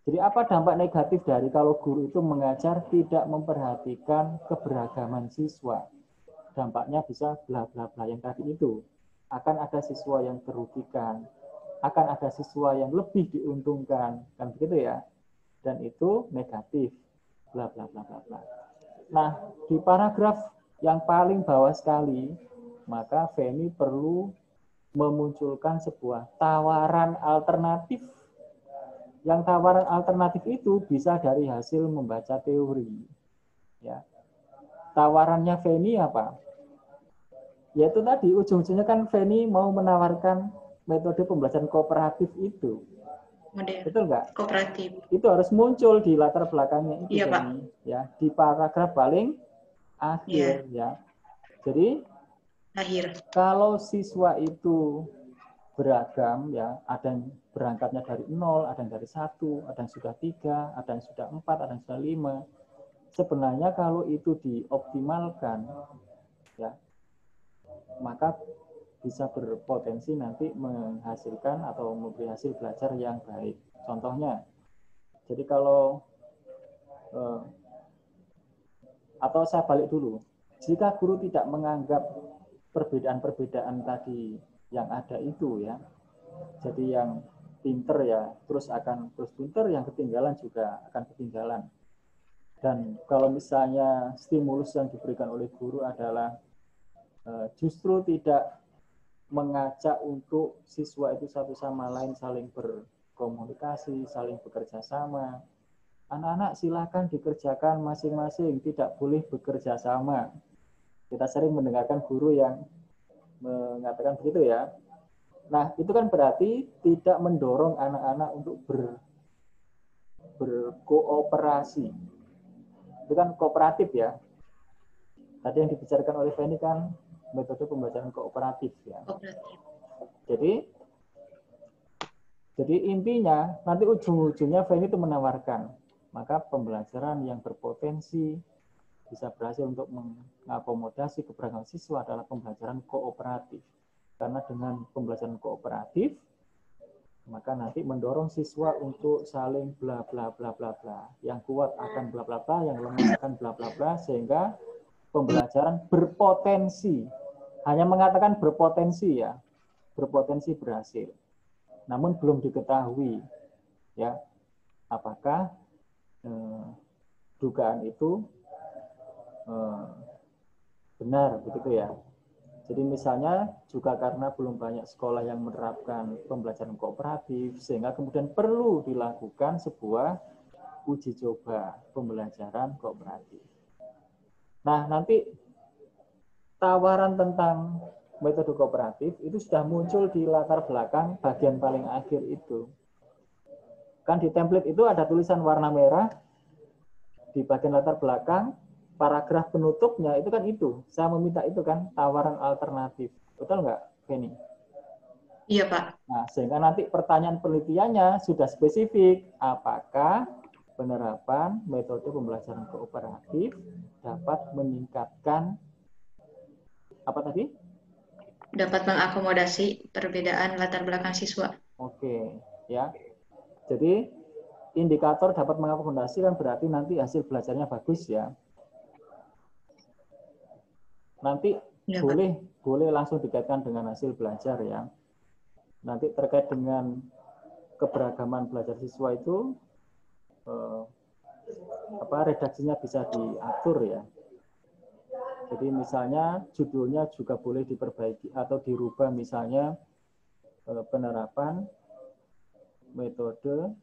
Jadi apa dampak negatif dari kalau guru itu mengajar tidak memperhatikan keberagaman siswa? Dampaknya bisa bla bla bla yang tadi itu. Akan ada siswa yang terugikan, akan ada siswa yang lebih diuntungkan, kan begitu ya? Dan itu negatif, bla bla bla bla bla. Nah, di paragraf yang paling bawah sekali, maka Feni perlu memunculkan sebuah tawaran alternatif. Yang tawaran alternatif itu bisa dari hasil membaca teori. Ya. Tawarannya Feni apa? Yaitu tadi ujung-ujungnya kan Feni mau menawarkan metode pembelajaran kooperatif itu. Model. Betul nggak? Kooperatif. Itu harus muncul di latar belakangnya itu. Iya, Pak. Ya, di paragraf paling akhir ya. Jadi kalau siswa itu beragam ya, ada yang berangkatnya dari 0, ada yang dari 1, ada yang sudah 3, ada yang sudah 4, ada yang sudah 5. Sebenarnya kalau itu dioptimalkan ya, maka bisa berpotensi nanti menghasilkan atau memberi hasil belajar yang baik. Contohnya, jadi kalau atau saya balik dulu, jika guru tidak menganggap perbedaan-perbedaan tadi yang ada itu ya, jadi yang pinter ya terus pinter, yang ketinggalan juga akan ketinggalan. Dan kalau misalnya stimulus yang diberikan oleh guru adalah justru tidak mengajak untuk siswa itu satu sama lain saling berkomunikasi, saling bekerja sama. Anak-anak silakan dikerjakan masing-masing, tidak boleh bekerja sama. Kita sering mendengarkan guru yang mengatakan begitu ya. Nah, itu kan berarti tidak mendorong anak-anak untuk berkooperasi. Itu kan kooperatif ya. Tadi yang dibicarakan oleh Feni kan metode pembelajaran kooperatif ya. Jadi intinya nanti ujung-ujungnya Feni itu menawarkan, maka pembelajaran yang berpotensi bisa berhasil untuk mengakomodasi keberagaman siswa adalah pembelajaran kooperatif. Karena dengan pembelajaran kooperatif, maka nanti mendorong siswa untuk saling bla bla bla bla bla. Yang kuat akan bla bla bla, yang lemah akan bla bla bla, sehingga pembelajaran berpotensi. Hanya mengatakan berpotensi ya, berpotensi berhasil. Namun belum diketahui ya apakah dugaan itu benar begitu ya. Jadi misalnya juga karena belum banyak sekolah yang menerapkan pembelajaran kooperatif, sehingga kemudian perlu dilakukan sebuah uji coba pembelajaran kooperatif. Nah, nanti tawaran tentang metode kooperatif itu sudah muncul di latar belakang bagian paling akhir itu. Kan di template itu ada tulisan warna merah, di bagian latar belakang, paragraf penutupnya itu kan itu. Saya meminta itu kan, tawaran alternatif. Betul nggak, Feni? Iya, Pak. Nah, sehingga nanti pertanyaan penelitiannya sudah spesifik. Apakah penerapan metode pembelajaran kooperatif dapat meningkatkan apa tadi? Dapat mengakomodasi perbedaan latar belakang siswa. Oke, ya. Jadi indikator dapat mengakomodasi kan berarti nanti hasil belajarnya bagus ya. Nanti ya, boleh langsung dikaitkan dengan hasil belajar ya. Nanti terkait dengan keberagaman belajar siswa itu redaksinya bisa diatur ya. Jadi misalnya judulnya juga boleh diperbaiki atau dirubah, misalnya penerapan metode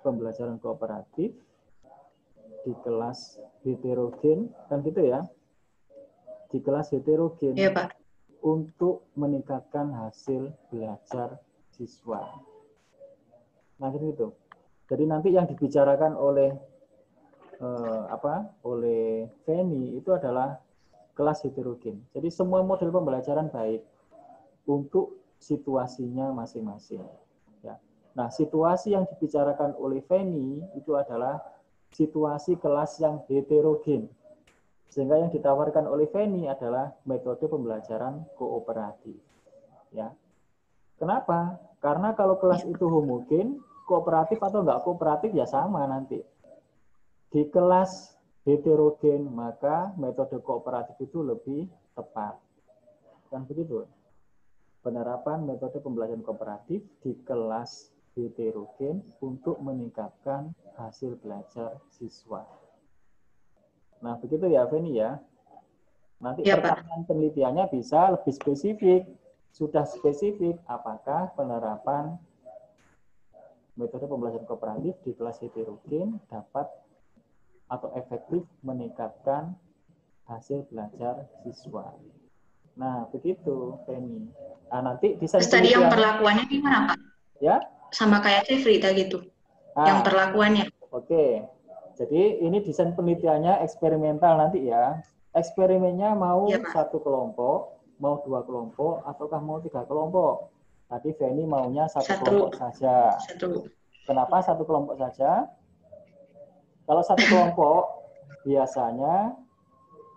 pembelajaran kooperatif di kelas heterogen, kan gitu ya, di kelas heterogen Iya, Pak. untuk meningkatkan hasil belajar siswa. Nah gitu. Jadi nanti yang dibicarakan oleh oleh Feni itu adalah kelas heterogen. Jadi semua model pembelajaran baik untuk situasinya masing-masing. Ya. Nah, situasi yang dibicarakan oleh Feni itu adalah situasi kelas yang heterogen. Sehingga yang ditawarkan oleh Feni adalah metode pembelajaran kooperatif. Ya. Kenapa? Karena kalau kelas itu homogen, kooperatif atau enggak kooperatif ya sama nanti. Di kelas heterogen, maka metode kooperatif itu lebih tepat. Kan begitu? Penerapan metode pembelajaran kooperatif di kelas heterogen untuk meningkatkan hasil belajar siswa. Nah, begitu ya, Feni ya. Nanti ya, pertanyaan penelitiannya bisa lebih spesifik. Sudah spesifik, apakah penerapan metode pembelajaran kooperatif di kelas heterogen dapat atau efektif meningkatkan hasil belajar siswa. Nah, begitu, Feni. Nah, nanti desain tadi yang perlakuannya gimana, Pak? Ya? Sama kayak Cefrita gitu. Yang perlakuannya. Oke. Jadi ini desain penelitiannya eksperimental nanti ya. Eksperimennya mau satu kelompok, mau 2 kelompok, ataukah mau 3 kelompok. Tadi Feni maunya satu kelompok saja. Kenapa satu kelompok saja? Kalau satu kelompok biasanya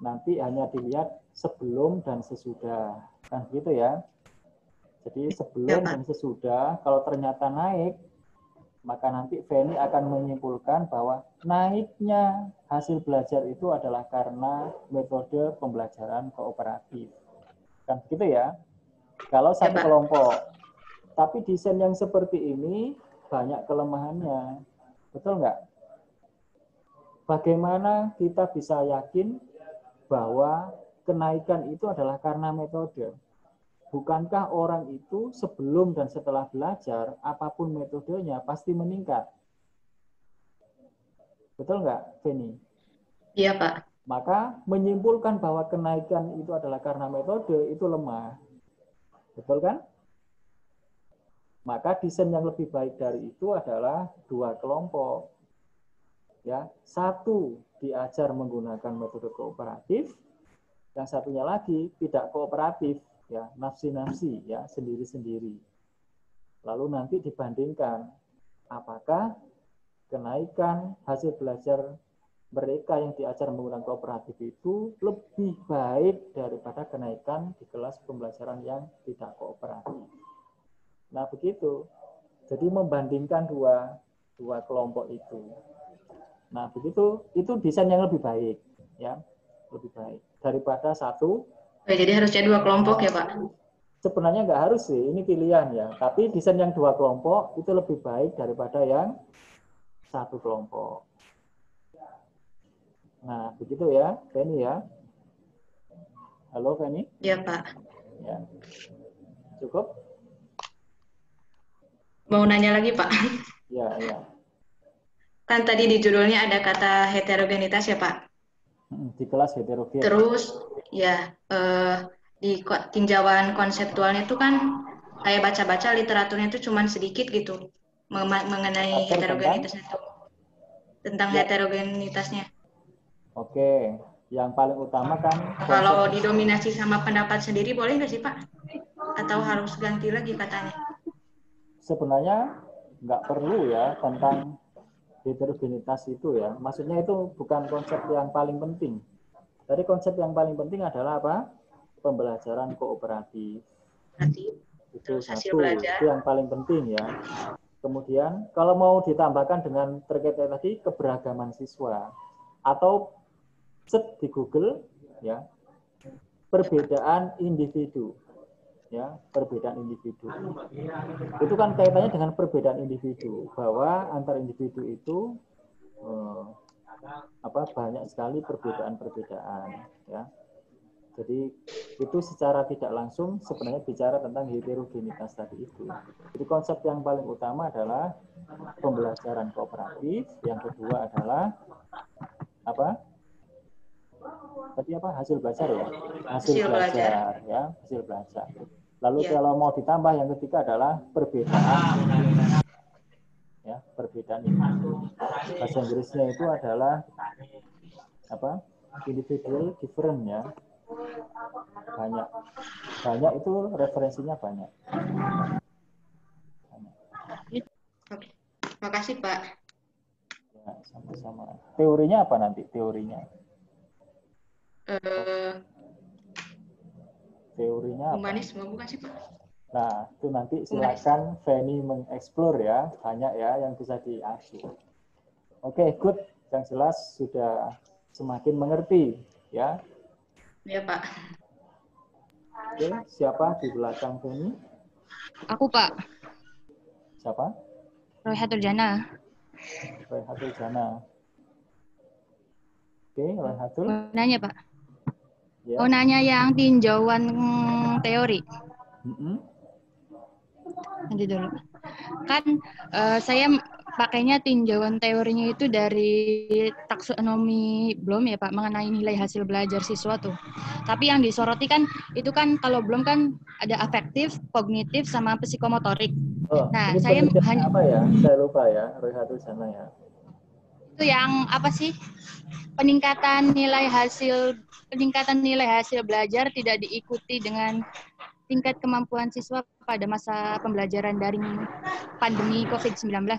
nanti hanya dilihat sebelum dan sesudah, kan gitu ya. Jadi sebelum dan sesudah, kalau ternyata naik, maka nanti Feni akan menyimpulkan bahwa naiknya hasil belajar itu adalah karena metode pembelajaran kooperatif, kan gitu ya. Kalau satu kelompok, tapi desain yang seperti ini banyak kelemahannya, betul nggak? Bagaimana kita bisa yakin bahwa kenaikan itu adalah karena metode? Bukankah orang itu sebelum dan setelah belajar, apapun metodenya, pasti meningkat? Betul nggak, Feni? Iya, Pak. Maka menyimpulkan bahwa kenaikan itu adalah karena metode, itu lemah. Betul kan? Maka desain yang lebih baik dari itu adalah 2 kelompok. Ya, satu diajar menggunakan metode kooperatif, yang satunya lagi tidak kooperatif, ya, nafsi-nafsi, ya, sendiri-sendiri. Lalu nanti dibandingkan apakah kenaikan hasil belajar mereka yang diajar menggunakan kooperatif itu lebih baik daripada kenaikan di kelas pembelajaran yang tidak kooperatif. Nah, begitu. Jadi membandingkan dua kelompok itu. Nah, begitu, itu desain yang lebih baik, ya, lebih baik daripada satu. Jadi harusnya 2 kelompok ya, Pak? Sebenarnya nggak harus sih, ini pilihan ya. Tapi desain yang 2 kelompok itu lebih baik daripada yang 1 kelompok. Nah, begitu ya, Feni ya. Halo, Feni? Iya, Pak. Ya. Cukup? Mau nanya lagi, Pak? Ya, ya. Kan tadi di judulnya ada kata heterogenitas ya, Pak? Di kelas heterogen. Terus, ya, di tinjauan konseptualnya itu kan saya baca-baca literaturnya itu cuma sedikit gitu mengenai heterogenitasnya itu. Tentang heterogenitasnya. Oke, yang paling utama kan kalau didominasi sama pendapat sendiri boleh nggak sih, Pak? Atau harus ganti lagi katanya? Sebenarnya nggak perlu ya tentang heterogenitas itu ya. Maksudnya itu bukan konsep yang paling penting. Jadi konsep yang paling penting adalah apa? Pembelajaran kooperatif. Itu satu, itu yang paling penting ya. Kemudian kalau mau ditambahkan dengan terkait tadi keberagaman siswa atau di Google ya, perbedaan individu. Ya, perbedaan individu. Itu kan kaitannya dengan perbedaan individu, bahwa antar individu itu banyak sekali perbedaan-perbedaan, ya. Jadi itu secara tidak langsung sebenarnya bicara tentang heterogenitas tadi itu. Jadi konsep yang paling utama adalah pembelajaran kooperatif, yang kedua adalah hasil belajar ya, hasil belajar ya, hasil belajar. Lalu kalau mau ditambah yang ketiga adalah perbedaan, ya, perbedaan ini. Bahasa Inggrisnya itu adalah individual different, ya. Banyak itu referensinya banyak. Oke, makasih Pak. Ya, sama-sama. Teorinya apa nanti? Teorinya humanisme bukan sih Pak? Nah, itu nanti silakan Feni mengeksplor ya, banyak ya yang bisa diakses. Oke, good. Yang jelas sudah semakin mengerti ya. Ya Pak. Oke, siapa di belakang Feni? Aku Pak. Siapa? Royhatul Jana. Royhatul Jana. Oke, Royhatul. Mau nanya Pak. Ya. Mau nanya yang tinjauan teori. Nanti dulu. Kan saya pakainya tinjauan teorinya itu dari taksonomi Bloom ya Pak, mengenai nilai hasil belajar siswa tuh. Tapi yang disoroti kan itu kan kalau Bloom kan ada afektif, kognitif, sama psikomotorik. Nah, saya hanya apa ya? Saya lupa ya, Royhatul Jana ya. Itu yang apa sih? Peningkatan nilai hasil belajar tidak diikuti dengan tingkat kemampuan siswa pada masa pembelajaran daring pandemi COVID-19.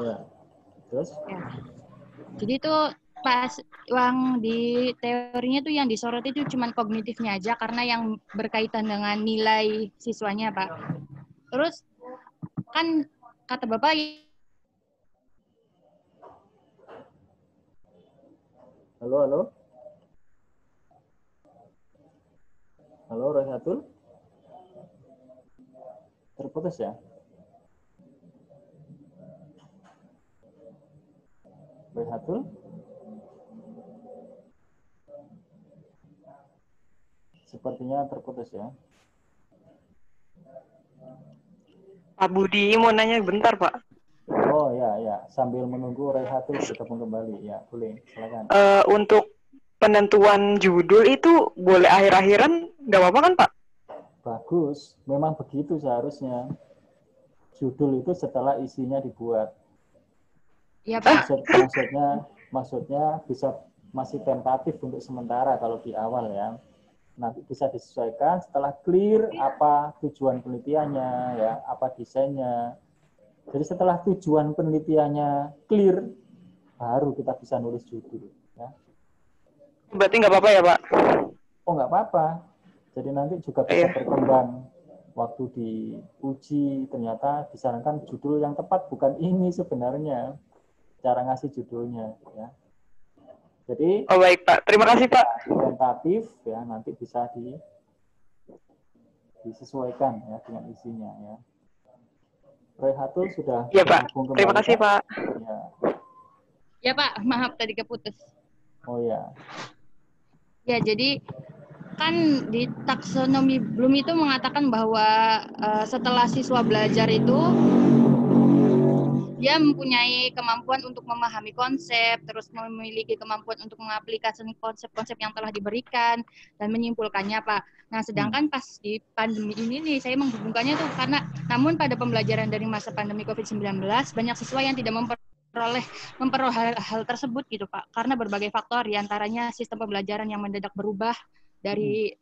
Ya. Terus? Ya. Jadi itu pas uang di teorinya tuh yang disorot itu cuma kognitifnya aja karena yang berkaitan dengan nilai siswanya, Pak. Terus kan kata Bapak Halo. Halo, Royhatul. Terputus ya? Royhatul? Sepertinya terputus ya. Pak Budi mau nanya bentar, Pak. Oh ya. Sambil menunggu Royhatul bergabung kembali. Ya, boleh. Silakan. Untuk penentuan judul itu boleh akhir-akhiran, nggak apa-apa kan, Pak? Bagus. Memang begitu seharusnya. Judul itu setelah isinya dibuat. Iya, Pak. Maksudnya bisa masih tentatif untuk sementara kalau di awal ya. Nanti bisa disesuaikan setelah clear apa tujuan penelitiannya, ya, apa desainnya. Jadi setelah tujuan penelitiannya clear, baru kita bisa nulis judul. Ya. Berarti nggak apa-apa ya, Pak? Oh, nggak apa-apa. Jadi nanti juga bisa berkembang. Waktu diuji, ternyata disarankan judul yang tepat bukan ini sebenarnya. Cara ngasih judulnya. Ya. Jadi, baik Pak, terima kasih Pak. Tentatif ya, nanti bisa disesuaikan ya dengan isinya ya. Royhatul sudah Pak. Terima kasih Pak. Ya Pak, maaf tadi keputus. Oh ya. Ya, jadi kan di taksonomi Bloom itu mengatakan bahwa setelah siswa belajar itu dia mempunyai kemampuan untuk memahami konsep, terus memiliki kemampuan untuk mengaplikasikan konsep-konsep yang telah diberikan, dan menyimpulkannya, Pak. Nah, sedangkan pas di pandemi ini nih, saya menghubungkannya tuh karena, namun pada pembelajaran dari masa pandemi COVID-19, banyak siswa yang tidak memperoleh hal tersebut gitu, Pak. Karena berbagai faktor, diantaranya sistem pembelajaran yang mendadak berubah dari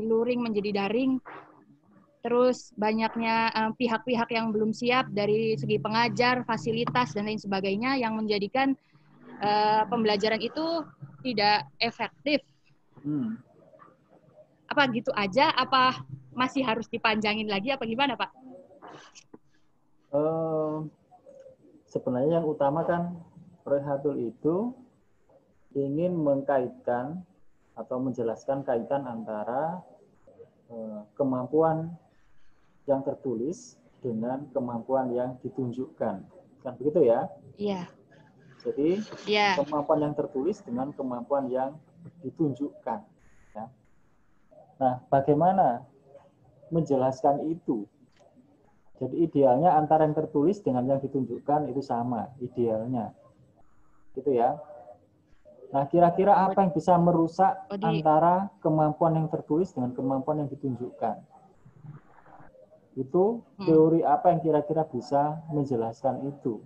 luring menjadi daring, terus banyaknya pihak-pihak yang belum siap dari segi pengajar, fasilitas, dan lain sebagainya yang menjadikan pembelajaran itu tidak efektif. Apa gitu aja? Apa masih harus dipanjangin lagi? Apa gimana, Pak? Sebenarnya yang utama kan Royhatul itu ingin mengkaitkan atau menjelaskan kaitan antara kemampuan yang tertulis dengan kemampuan yang ditunjukkan. Kan begitu ya? Iya. Jadi kemampuan yang tertulis dengan kemampuan yang ditunjukkan. Ya. Nah, bagaimana menjelaskan itu? Jadi idealnya antara yang tertulis dengan yang ditunjukkan itu sama, idealnya. Gitu ya. Nah, kira-kira apa yang bisa merusak antara kemampuan yang tertulis dengan kemampuan yang ditunjukkan? Itu teori apa yang kira-kira bisa menjelaskan itu?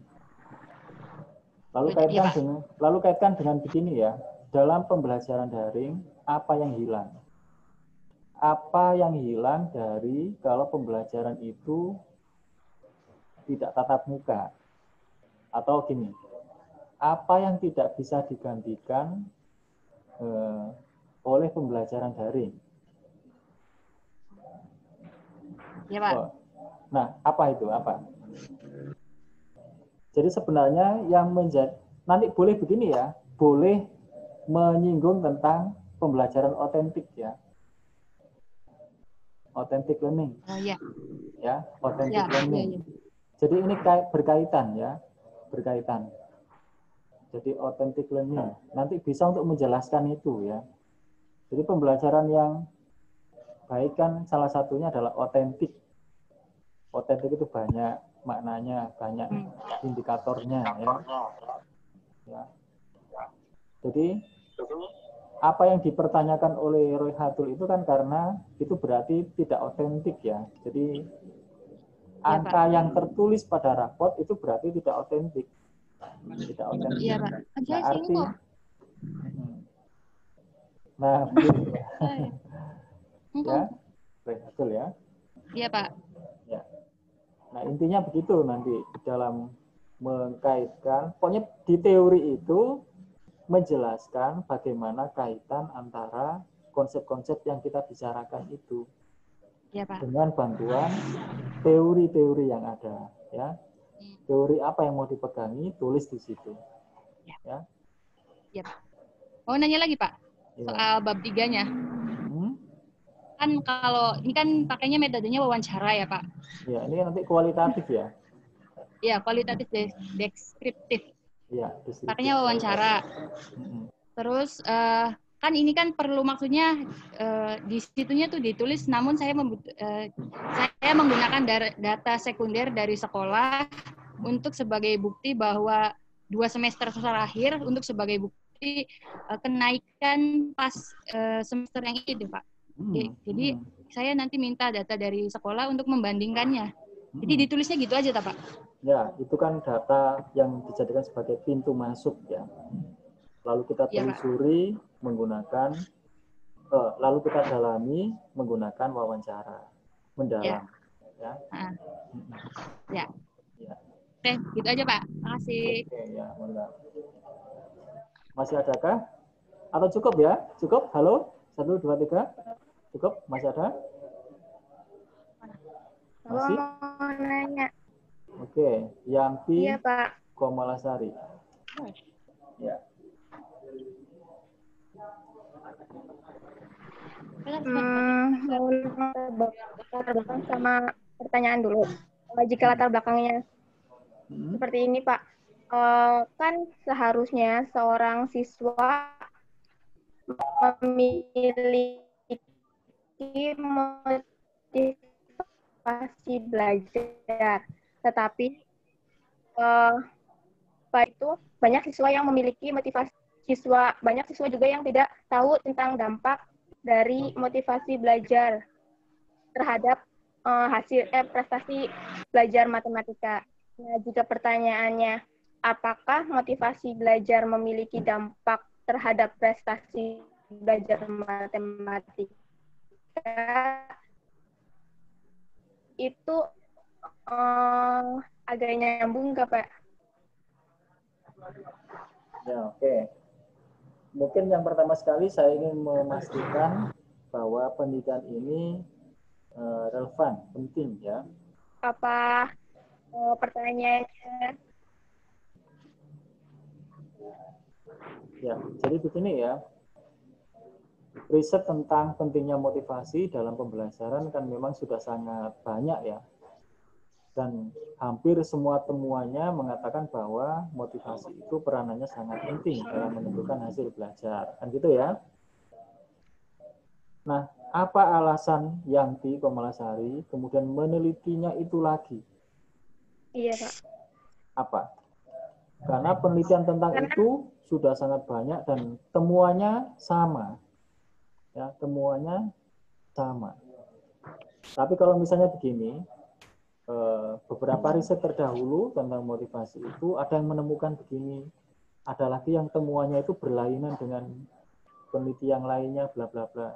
Lalu kaitkan dengan begini ya, dalam pembelajaran daring, apa yang hilang? Apa yang hilang dari kalau pembelajaran itu tidak tatap muka? Atau gini, apa yang tidak bisa digantikan oleh pembelajaran daring? Ya, Pak. Nah, apa itu? Apa? Jadi sebenarnya yang menjadi, nanti boleh begini ya, boleh menyinggung tentang pembelajaran otentik ya. Authentic learning. Ya, authentic learning. Jadi ini berkaitan ya, berkaitan. Jadi authentic learning. Nanti bisa untuk menjelaskan itu ya. Jadi pembelajaran yang baik kan salah satunya adalah otentik. Otentik itu banyak maknanya, banyak indikatornya ya. Ya. Jadi apa yang dipertanyakan oleh Roy Hatul itu kan karena itu berarti tidak otentik ya. Jadi angka yang tertulis pada raport itu berarti tidak otentik. Tidak otentik. Iya, Pak. Nah, arti nah, begitu ya. Ya, betul ya. Iya, Pak. Ya. Nah, intinya begitu nanti dalam mengkaitkan, pokoknya di teori itu menjelaskan bagaimana kaitan antara konsep-konsep yang kita bicarakan itu ya, Pak. dengan bantuan teori-teori yang ada. Ya, teori apa yang mau dipegangi, tulis di situ. Ya. Ya, Pak. Mau nanya lagi, Pak, soal bab 3-nya. Kan kalau ini kan pakainya metodenya wawancara ya, Pak? Ya, ini nanti kualitatif ya. Iya, kualitatif deskriptif. Iya, pakainya wawancara. Terus kan ini kan perlu maksudnya di situnya tuh ditulis, namun saya menggunakan data sekunder dari sekolah untuk sebagai bukti bahwa 2 semester terakhir untuk sebagai bukti kenaikan pas semester yang itu, Pak. Jadi saya nanti minta data dari sekolah untuk membandingkannya. Jadi ditulisnya gitu aja, Pak? Ya, itu kan data yang dijadikan sebagai pintu masuk ya. Lalu kita telusuri menggunakan, lalu kita dalami menggunakan wawancara mendalam. Ya. Ya. Oke, gitu aja, Pak. Makasih. Oke, ya, mantap. Masih adakah? Atau cukup ya? Cukup? Halo? 1, 2, 3. Cukup? Masih ada? Masih? Mau nanya. Oke, Yanti Komalasari. Ya. Mau latar belakang sama pertanyaan dulu. Jika latar belakangnya seperti ini, Pak, kan seharusnya seorang siswa memiliki motivasi belajar, tetapi Pak itu banyak siswa yang memiliki motivasi banyak siswa juga yang tidak tahu tentang dampak dari motivasi belajar terhadap hasil prestasi belajar matematika. Nah, jika pertanyaannya, apakah motivasi belajar memiliki dampak terhadap prestasi belajar matematika? Itu agak nyambung nggak, Pak? Ya, oke. Mungkin yang pertama sekali saya ingin memastikan bahwa pendidikan ini relevan, penting ya. Apa pertanyaannya? Ya, jadi begini ya. Riset tentang pentingnya motivasi dalam pembelajaran kan memang sudah sangat banyak ya. Dan hampir semua temuannya mengatakan bahwa motivasi itu peranannya sangat penting dalam menentukan hasil belajar. Kan gitu ya. Nah, apa alasan Yanti Komalasari kemudian menelitinya itu lagi? Iya, Pak. Apa? Karena penelitian tentang itu sudah sangat banyak dan temuannya sama. Ya, temuannya sama. Tapi kalau misalnya begini, beberapa riset terdahulu tentang motivasi itu ada yang menemukan begini, ada lagi yang temuannya itu berlainan dengan penelitian lainnya, bla bla bla.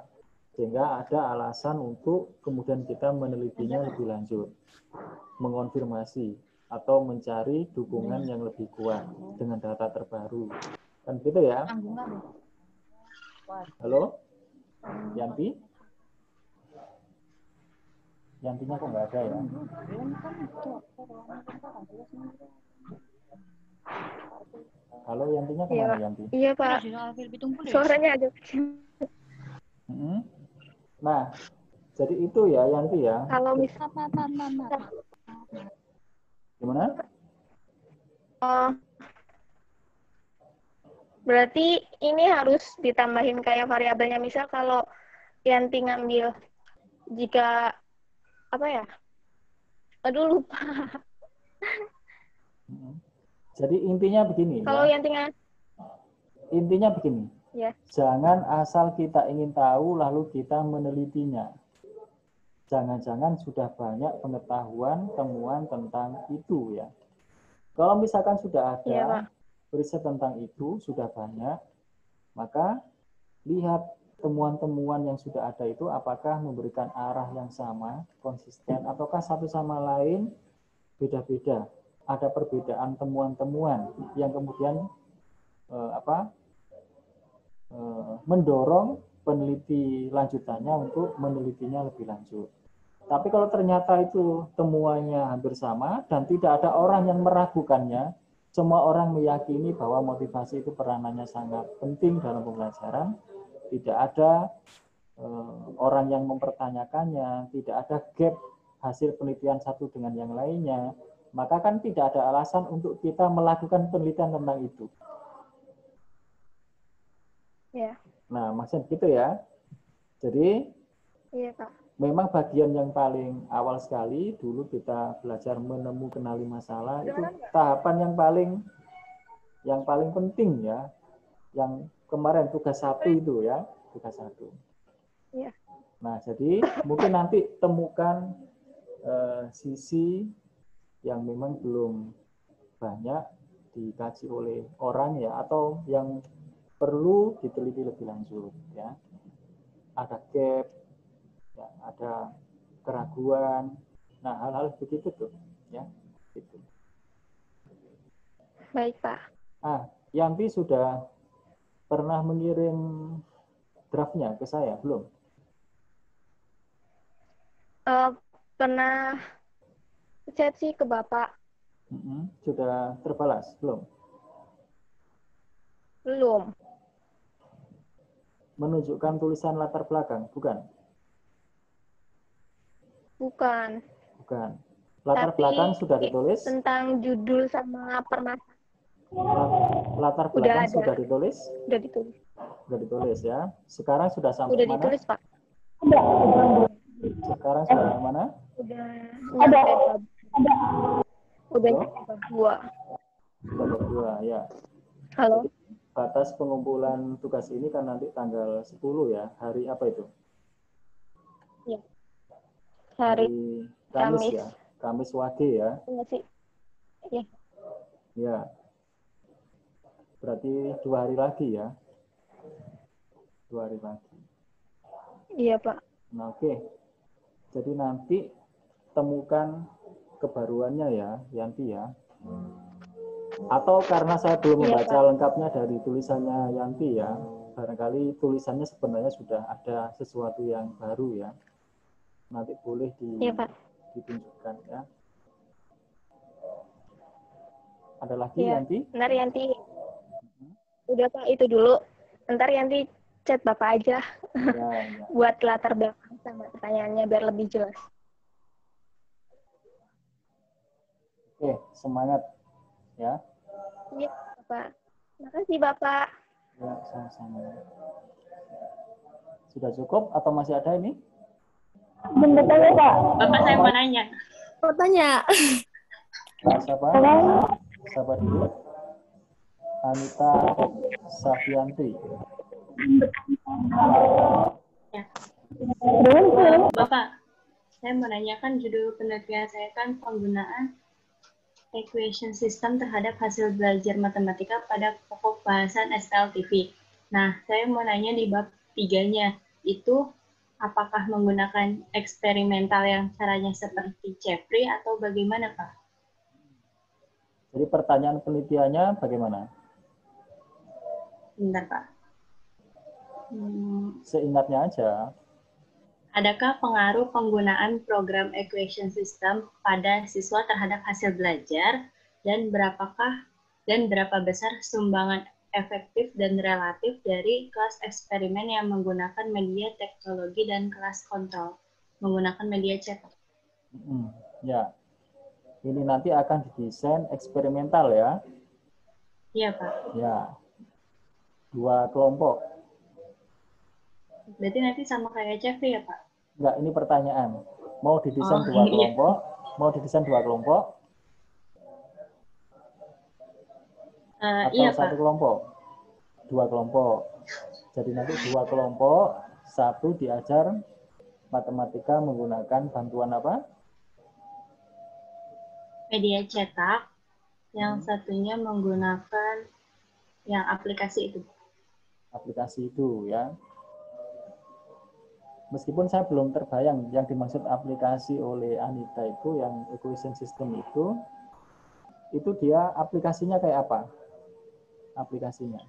Sehingga ada alasan untuk kemudian kita menelitinya lebih lanjut, mengonfirmasi atau mencari dukungan yang lebih kuat dengan data terbaru. Kan gitu ya? Halo? Yanti? Yantinya kok nggak ada ya? Halo, Yantinya kemana, Yanti? Iya, Pak. Suaranya agak kecil. Nah, jadi itu ya, Yanti ya. Kalau misal gimana? Berarti ini harus ditambahin kayak variabelnya. Misal kalau Yanti ngambil jika apa ya? Aduh, lupa. Jadi intinya begini kalau ya. Intinya begini. Ya. Jangan asal kita ingin tahu lalu kita menelitinya. Jangan-jangan sudah banyak pengetahuan, temuan tentang itu ya. Kalau misalkan sudah ada riset tentang itu, sudah banyak, maka lihat temuan-temuan yang sudah ada itu apakah memberikan arah yang sama, konsisten, ataukah satu sama lain beda-beda. Ada perbedaan temuan-temuan yang kemudian mendorong peneliti lanjutannya untuk menelitinya lebih lanjut. Tapi kalau ternyata itu temuannya hampir sama dan tidak ada orang yang meragukannya, semua orang meyakini bahwa motivasi itu peranannya sangat penting dalam pembelajaran, tidak ada orang yang mempertanyakannya, tidak ada gap hasil penelitian satu dengan yang lainnya, maka kan tidak ada alasan untuk kita melakukan penelitian tentang itu. Ya. Nah, maksudnya gitu ya. Jadi, Pak. Memang bagian yang paling awal sekali dulu kita belajar kenali masalah itu tahapan yang paling penting ya. Yang kemarin tugas 1 itu ya, tugas 1. Ya. Nah, jadi mungkin nanti temukan sisi yang memang belum banyak dikaji oleh orang ya, atau yang perlu diteliti lebih lanjut ya. Ada gap, ya, ada keraguan. Nah, hal-hal begitu tuh ya, gitu. Baik, Pak. Yanti sudah pernah mengirim draftnya ke saya belum? Pernah chat sih ke Bapak. Sudah terbalas belum? Belum. Menunjukkan tulisan latar belakang, bukan? Bukan. Bukan. Latar belakang sudah ditulis? Tentang judul sama permasalahan. Latar belakang sudah ditulis? Sudah ditulis. Sudah ditulis ya. Sekarang sudah sampai sudah mana? Sudah ditulis, Pak. Sekarang sudah mana? Udah nyampe udah nyampe bab 2. Bab 2 ya. Halo. Batas pengumpulan tugas ini kan nanti tanggal 10 ya. Hari apa itu? Ya. Hari Kamis ya. Kamis Wage ya. Iya. Ya. Berarti 2 hari lagi ya. 2 hari lagi. Iya, Pak. Nah, oke. Jadi nanti temukan kebaruannya ya, Yanti ya. Atau karena saya belum membaca lengkapnya dari tulisannya Yanti ya, barangkali tulisannya sebenarnya sudah ada sesuatu yang baru ya. Nanti boleh ditunjukkan ya. Ada lagi Yanti? Bentar Yanti. Udah Pak, itu dulu. Ntar Yanti chat Bapak aja. Ya. Buat latar belakang sama pertanyaannya biar lebih jelas. Oke, semangat ya. Iya, Bapak. Terima kasih, Bapak. Ya, sama-sama. Sudah cukup atau masih ada ini? Benar, Pak. Bapak saya mau nanya. Mau tanya. Siapa? Siapa dulu? Anita Safianti. Ya. Bapak, saya mau nanyakan judul penelitian saya kan penggunaan equation system terhadap hasil belajar matematika pada pokok bahasan SPLTV. Nah, saya mau nanya di bab 3-nya, itu apakah menggunakan eksperimental yang caranya seperti Jeffrey atau bagaimana, Pak? Jadi pertanyaan penelitiannya bagaimana? Bentar, Pak. Seingatnya aja. Adakah pengaruh penggunaan program equation system pada siswa terhadap hasil belajar dan berapa besar sumbangan efektif dan relatif dari kelas eksperimen yang menggunakan media teknologi dan kelas kontrol menggunakan media cetak? Ya, ini nanti akan didesain eksperimental ya. Iya, Pak. Ya, 2 kelompok. Berarti nanti sama kayak Jeffrey ya, Pak? Enggak, ini pertanyaan. Mau didesain 2 kelompok? Mau didesain 2 kelompok? Atau iya, 1 Pak. kelompok? 2 kelompok. Jadi nanti 2 kelompok, 1 diajar matematika menggunakan bantuan apa? Media cetak. Yang satunya menggunakan yang aplikasi itu. Aplikasi itu ya. Meskipun saya belum terbayang yang dimaksud aplikasi oleh Anita itu, yang equation system itu dia aplikasinya kayak apa? Aplikasinya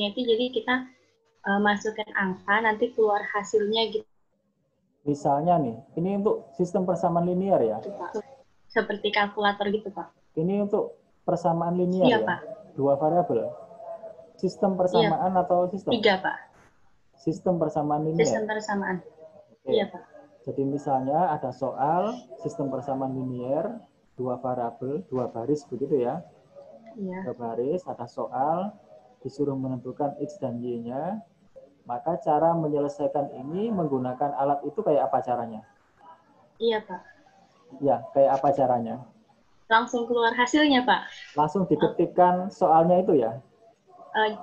itu jadi kita masukkan angka, nanti keluar hasilnya gitu. Misalnya nih, ini untuk sistem persamaan linear ya? Seperti kalkulator gitu, Pak. Ini untuk persamaan linear iya, ya? Pak. 2 variabel. Sistem persamaan iya. atau sistem? 3, Pak. Sistem persamaan linear. Sistem persamaan. Oke. Iya, Pak. Jadi misalnya ada soal sistem persamaan linear, 2 variabel, 2 baris begitu ya? Iya. 2 baris, ada soal, disuruh menentukan X dan Y-nya, maka cara menyelesaikan ini menggunakan alat itu kayak apa caranya? Iya, Pak. Ya, kayak apa caranya? Langsung keluar hasilnya, Pak. Langsung diketikkan soalnya itu ya?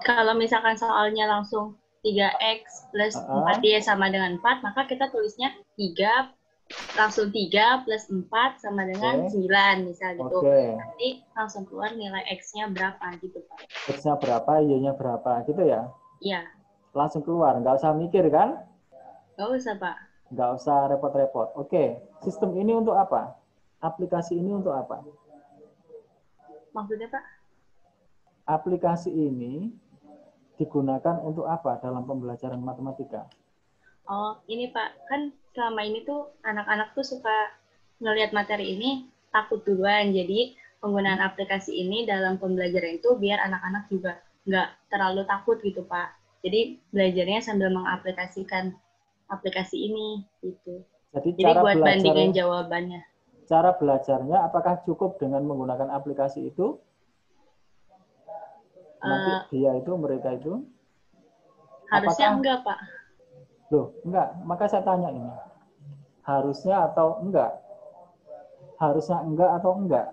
Kalau misalkan soalnya langsung 3X plus 4Y sama dengan 4, maka kita tulisnya 3, langsung 3 plus 4 sama dengan 9, misal gitu. Nanti langsung keluar nilai X-nya berapa gitu, Pak. X-nya berapa, Y-nya berapa, gitu ya? Iya. Langsung keluar, nggak usah mikir kan? Nggak usah, Pak. Nggak usah repot-repot. Oke, sistem ini untuk apa? Aplikasi ini untuk apa? Maksudnya, Pak? Aplikasi ini digunakan untuk apa dalam pembelajaran matematika? Oh, ini Pak, kan selama ini tuh anak-anak tuh suka ngelihat materi ini takut duluan. Jadi penggunaan aplikasi ini dalam pembelajaran itu biar anak-anak juga nggak terlalu takut gitu, Pak. Jadi belajarnya sambil mengaplikasikan aplikasi ini gitu. Jadi buat bandingin jawabannya. Cara belajarnya apakah cukup dengan menggunakan aplikasi itu? Nanti mereka itu? Harusnya enggak, Pak. Loh, enggak. Maka saya tanya ini. Harusnya atau enggak? Harusnya enggak atau enggak?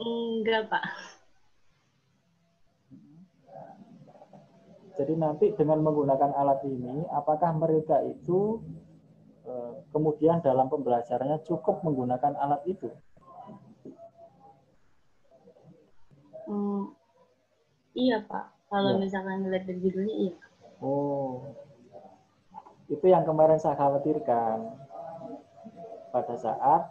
Enggak, Pak. Jadi nanti dengan menggunakan alat ini, apakah mereka itu kemudian dalam pembelajarannya cukup menggunakan alat itu? Iya, Pak. Kalau misalkan ngeliat dari judulnya, iya. Oh, itu yang kemarin saya khawatirkan. Pada saat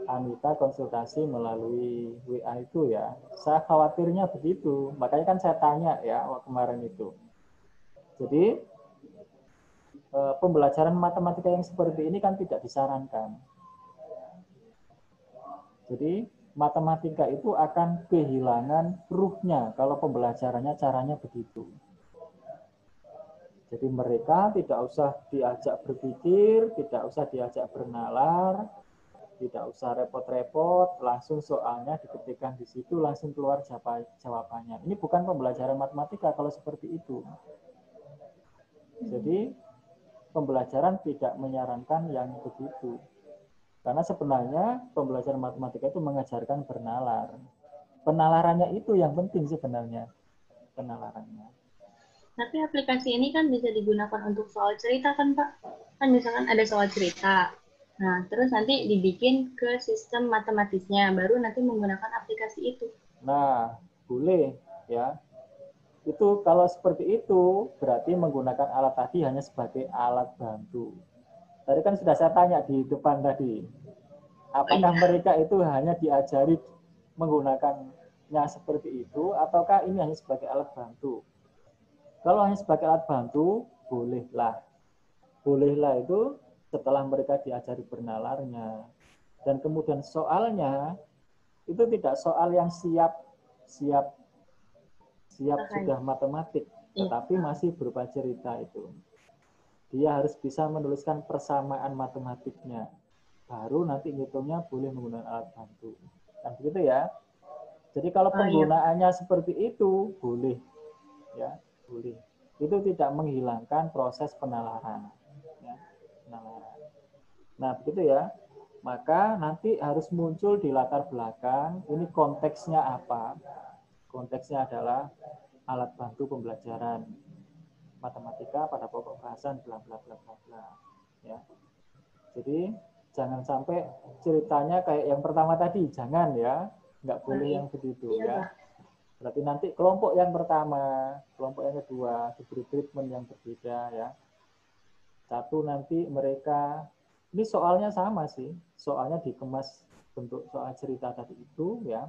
Anita konsultasi melalui WA itu ya, saya khawatirnya begitu. Makanya kan saya tanya ya kemarin itu. Jadi, pembelajaran matematika yang seperti ini kan tidak disarankan. Jadi, matematika itu akan kehilangan ruhnya kalau pembelajarannya caranya begitu. Jadi mereka tidak usah diajak berpikir, tidak usah diajak bernalar, Tidak usah repot-repot, langsung soalnya diketikkan di situ, langsung keluar jawabannya. Ini bukan pembelajaran matematika kalau seperti itu. Jadi pembelajaran tidak menyarankan yang begitu. Karena sebenarnya pembelajaran matematika itu mengajarkan bernalar. Penalarannya itu yang penting sebenarnya. Penalarannya. Tapi aplikasi ini kan bisa digunakan untuk soal cerita kan Pak? Kan misalkan ada soal cerita. Nah, terus nanti dibikin ke sistem matematisnya, baru nanti menggunakan aplikasi itu. Nah, boleh ya. Itu kalau seperti itu berarti menggunakan alat tadi hanya sebagai alat bantu. Tadi kan sudah saya tanya di depan tadi, apakah mereka itu hanya diajari menggunakannya seperti itu, ataukah ini hanya sebagai alat bantu? Kalau hanya sebagai alat bantu, bolehlah. Bolehlah itu setelah mereka diajari bernalarnya. Dan kemudian soalnya, itu tidak soal yang siap sudah matematik, tetapi masih berupa cerita itu. Dia harus bisa menuliskan persamaan matematiknya. Baru nanti ngitungnya boleh menggunakan alat bantu. Kan begitu ya. Jadi kalau penggunaannya seperti itu, boleh. Ya, boleh. Itu tidak menghilangkan proses penalaran. Ya, penalaran. Nah, begitu ya. Maka nanti harus muncul di latar belakang, ini konteksnya apa? Konteksnya adalah alat bantu pembelajaran matematika pada pokok bahasan bla bla bla bla bla, ya. Jadi jangan sampai ceritanya kayak yang pertama tadi, jangan ya, nggak boleh yang begitu ya. Berarti nanti kelompok yang pertama, kelompok yang kedua diberi treatment yang berbeda ya. Satu nanti mereka, ini soalnya sama sih, soalnya dikemas bentuk soal cerita tadi itu ya.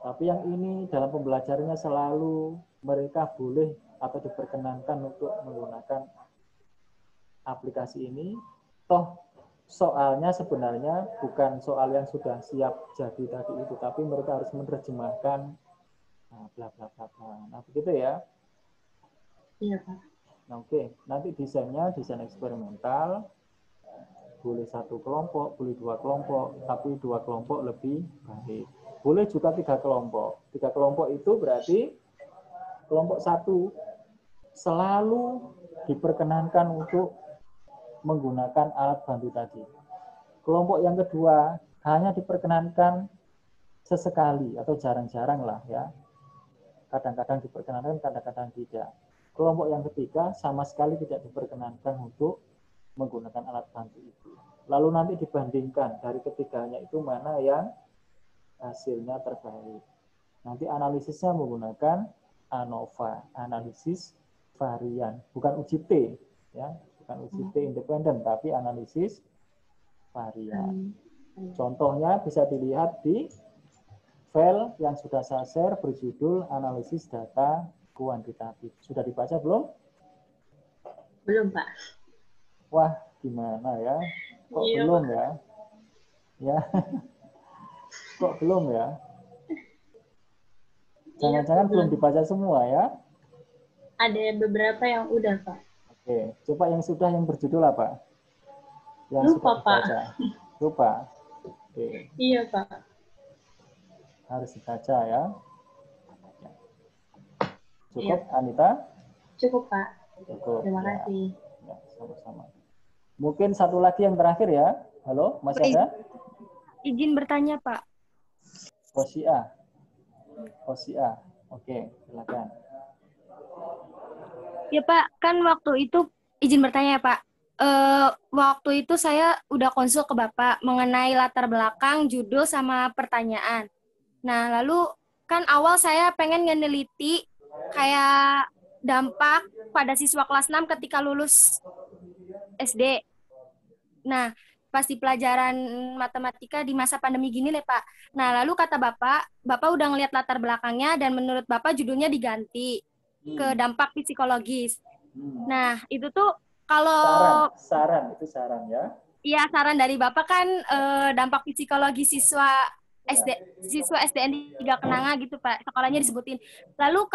Tapi yang ini dalam pembelajarannya selalu mereka boleh atau diperkenankan untuk menggunakan aplikasi ini. Toh soalnya sebenarnya bukan soal yang sudah siap jadi tadi itu, tapi mereka harus menerjemahkan bla bla bla bla. Nah, begitu ya. Iya, Pak. Nah, oke, nanti desainnya desain eksperimental. Boleh satu kelompok, boleh dua kelompok, tapi dua kelompok lebih baik. Boleh juga 3 kelompok. 3 kelompok itu berarti kelompok 1 selalu diperkenankan untuk menggunakan alat bantu tadi. Kelompok yang kedua hanya diperkenankan sesekali atau jarang-jarang lah ya. Kadang-kadang diperkenankan, kadang-kadang tidak. Kelompok yang ketiga sama sekali tidak diperkenankan untuk menggunakan alat bantu itu. Lalu nanti dibandingkan dari ketiganya itu mana yang hasilnya terbaik. Nanti analisisnya menggunakan ANOVA, analisis varian, bukan uji T, ya, bukan uji T independen, tapi analisis varian. Contohnya bisa dilihat di file yang sudah saya share berjudul analisis data kuantitatif. Sudah dibaca belum? Belum, Pak. Wah, gimana ya? Kok iya, belum Pak. Ya? Ya. Kok belum ya? Jangan-jangan belum dibaca semua ya? Ada beberapa yang udah, Pak. Oke, coba yang sudah yang berjudul apa? Yang Lupa, sudah dibaca. Pak. Lupa. Oke. Iya, Pak. Harus dibaca ya. Cukup, Iya. Anita? Cukup, Pak. Cukup. Terima ya. kasih. Ya, sama-sama. Mungkin satu lagi yang terakhir ya. Halo, masih ada? Izin bertanya, Pak. Hosia. Oke, silakan. Ya, Pak. Kan waktu itu, izin bertanya ya, Pak. Waktu itu saya udah konsul ke Bapak mengenai latar belakang, judul, sama pertanyaan. Nah, lalu kan awal saya pengen ngeneliti kayak dampak pada siswa kelas 6 ketika lulus SD. Nah, pas di pelajaran matematika di masa pandemi gini nih, Pak. Nah, lalu kata Bapak udah ngeliat latar belakangnya dan menurut Bapak judulnya diganti ke dampak psikologis. Nah, itu tuh kalau... Saran ya? Iya, saran dari Bapak kan dampak psikologi siswa SDN 3 Kenanga gitu, Pak. Sekolahnya disebutin. Lalu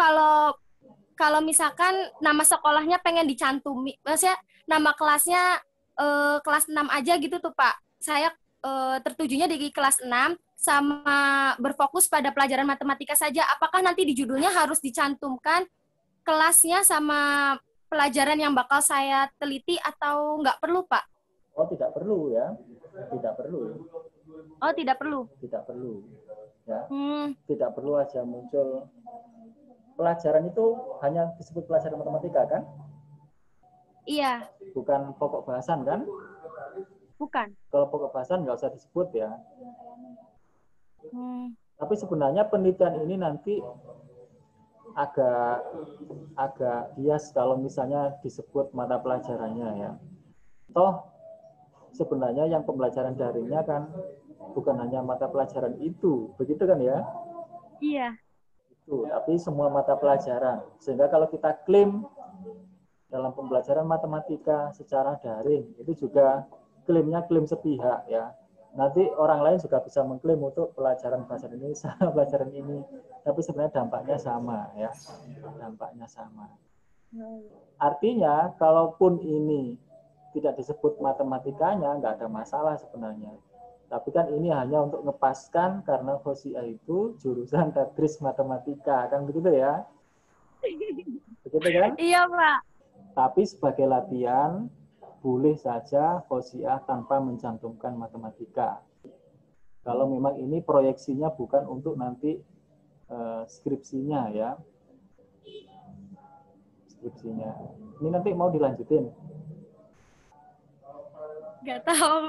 kalau misalkan nama sekolahnya pengen dicantumi, maksudnya nama kelasnya kelas 6 aja gitu tuh, Pak. Saya tertujunya di kelas 6 sama berfokus pada pelajaran matematika saja. Apakah nanti di judulnya harus dicantumkan kelasnya sama pelajaran yang bakal saya teliti atau nggak perlu, Pak? Oh, tidak perlu ya. Tidak perlu. Oh, tidak perlu. Tidak perlu. Ya. Tidak perlu aja muncul pelajaran itu hanya disebut pelajaran matematika kan? Iya. Bukan pokok bahasan kan? Bukan. Kalau pokok bahasan nggak usah disebut ya. Tapi sebenarnya penelitian ini nanti agak bias kalau misalnya disebut mata pelajarannya ya. Toh sebenarnya yang pembelajaran daringnya kan bukan hanya mata pelajaran itu, begitu kan ya? Iya. Itu, tapi semua mata pelajaran. Sehingga kalau kita klaim dalam pembelajaran matematika secara daring, itu juga klaimnya klaim sepihak ya. Nanti orang lain juga bisa mengklaim untuk pelajaran bahasa Indonesia, pelajaran ini. Tapi sebenarnya dampaknya sama ya. Dampaknya sama. Artinya, kalaupun ini tidak disebut matematikanya, nggak ada masalah sebenarnya. Tapi kan ini hanya untuk ngepaskan karena Khosia itu jurusan tadris matematika. Kan begitu ya? Begitu kan? Iya, Pak. Tapi sebagai latihan, boleh saja Khosia tanpa mencantumkan matematika. Kalau memang ini proyeksinya bukan untuk nanti skripsinya ya. Skripsinya. Ini nanti mau dilanjutin? Nggak tahu.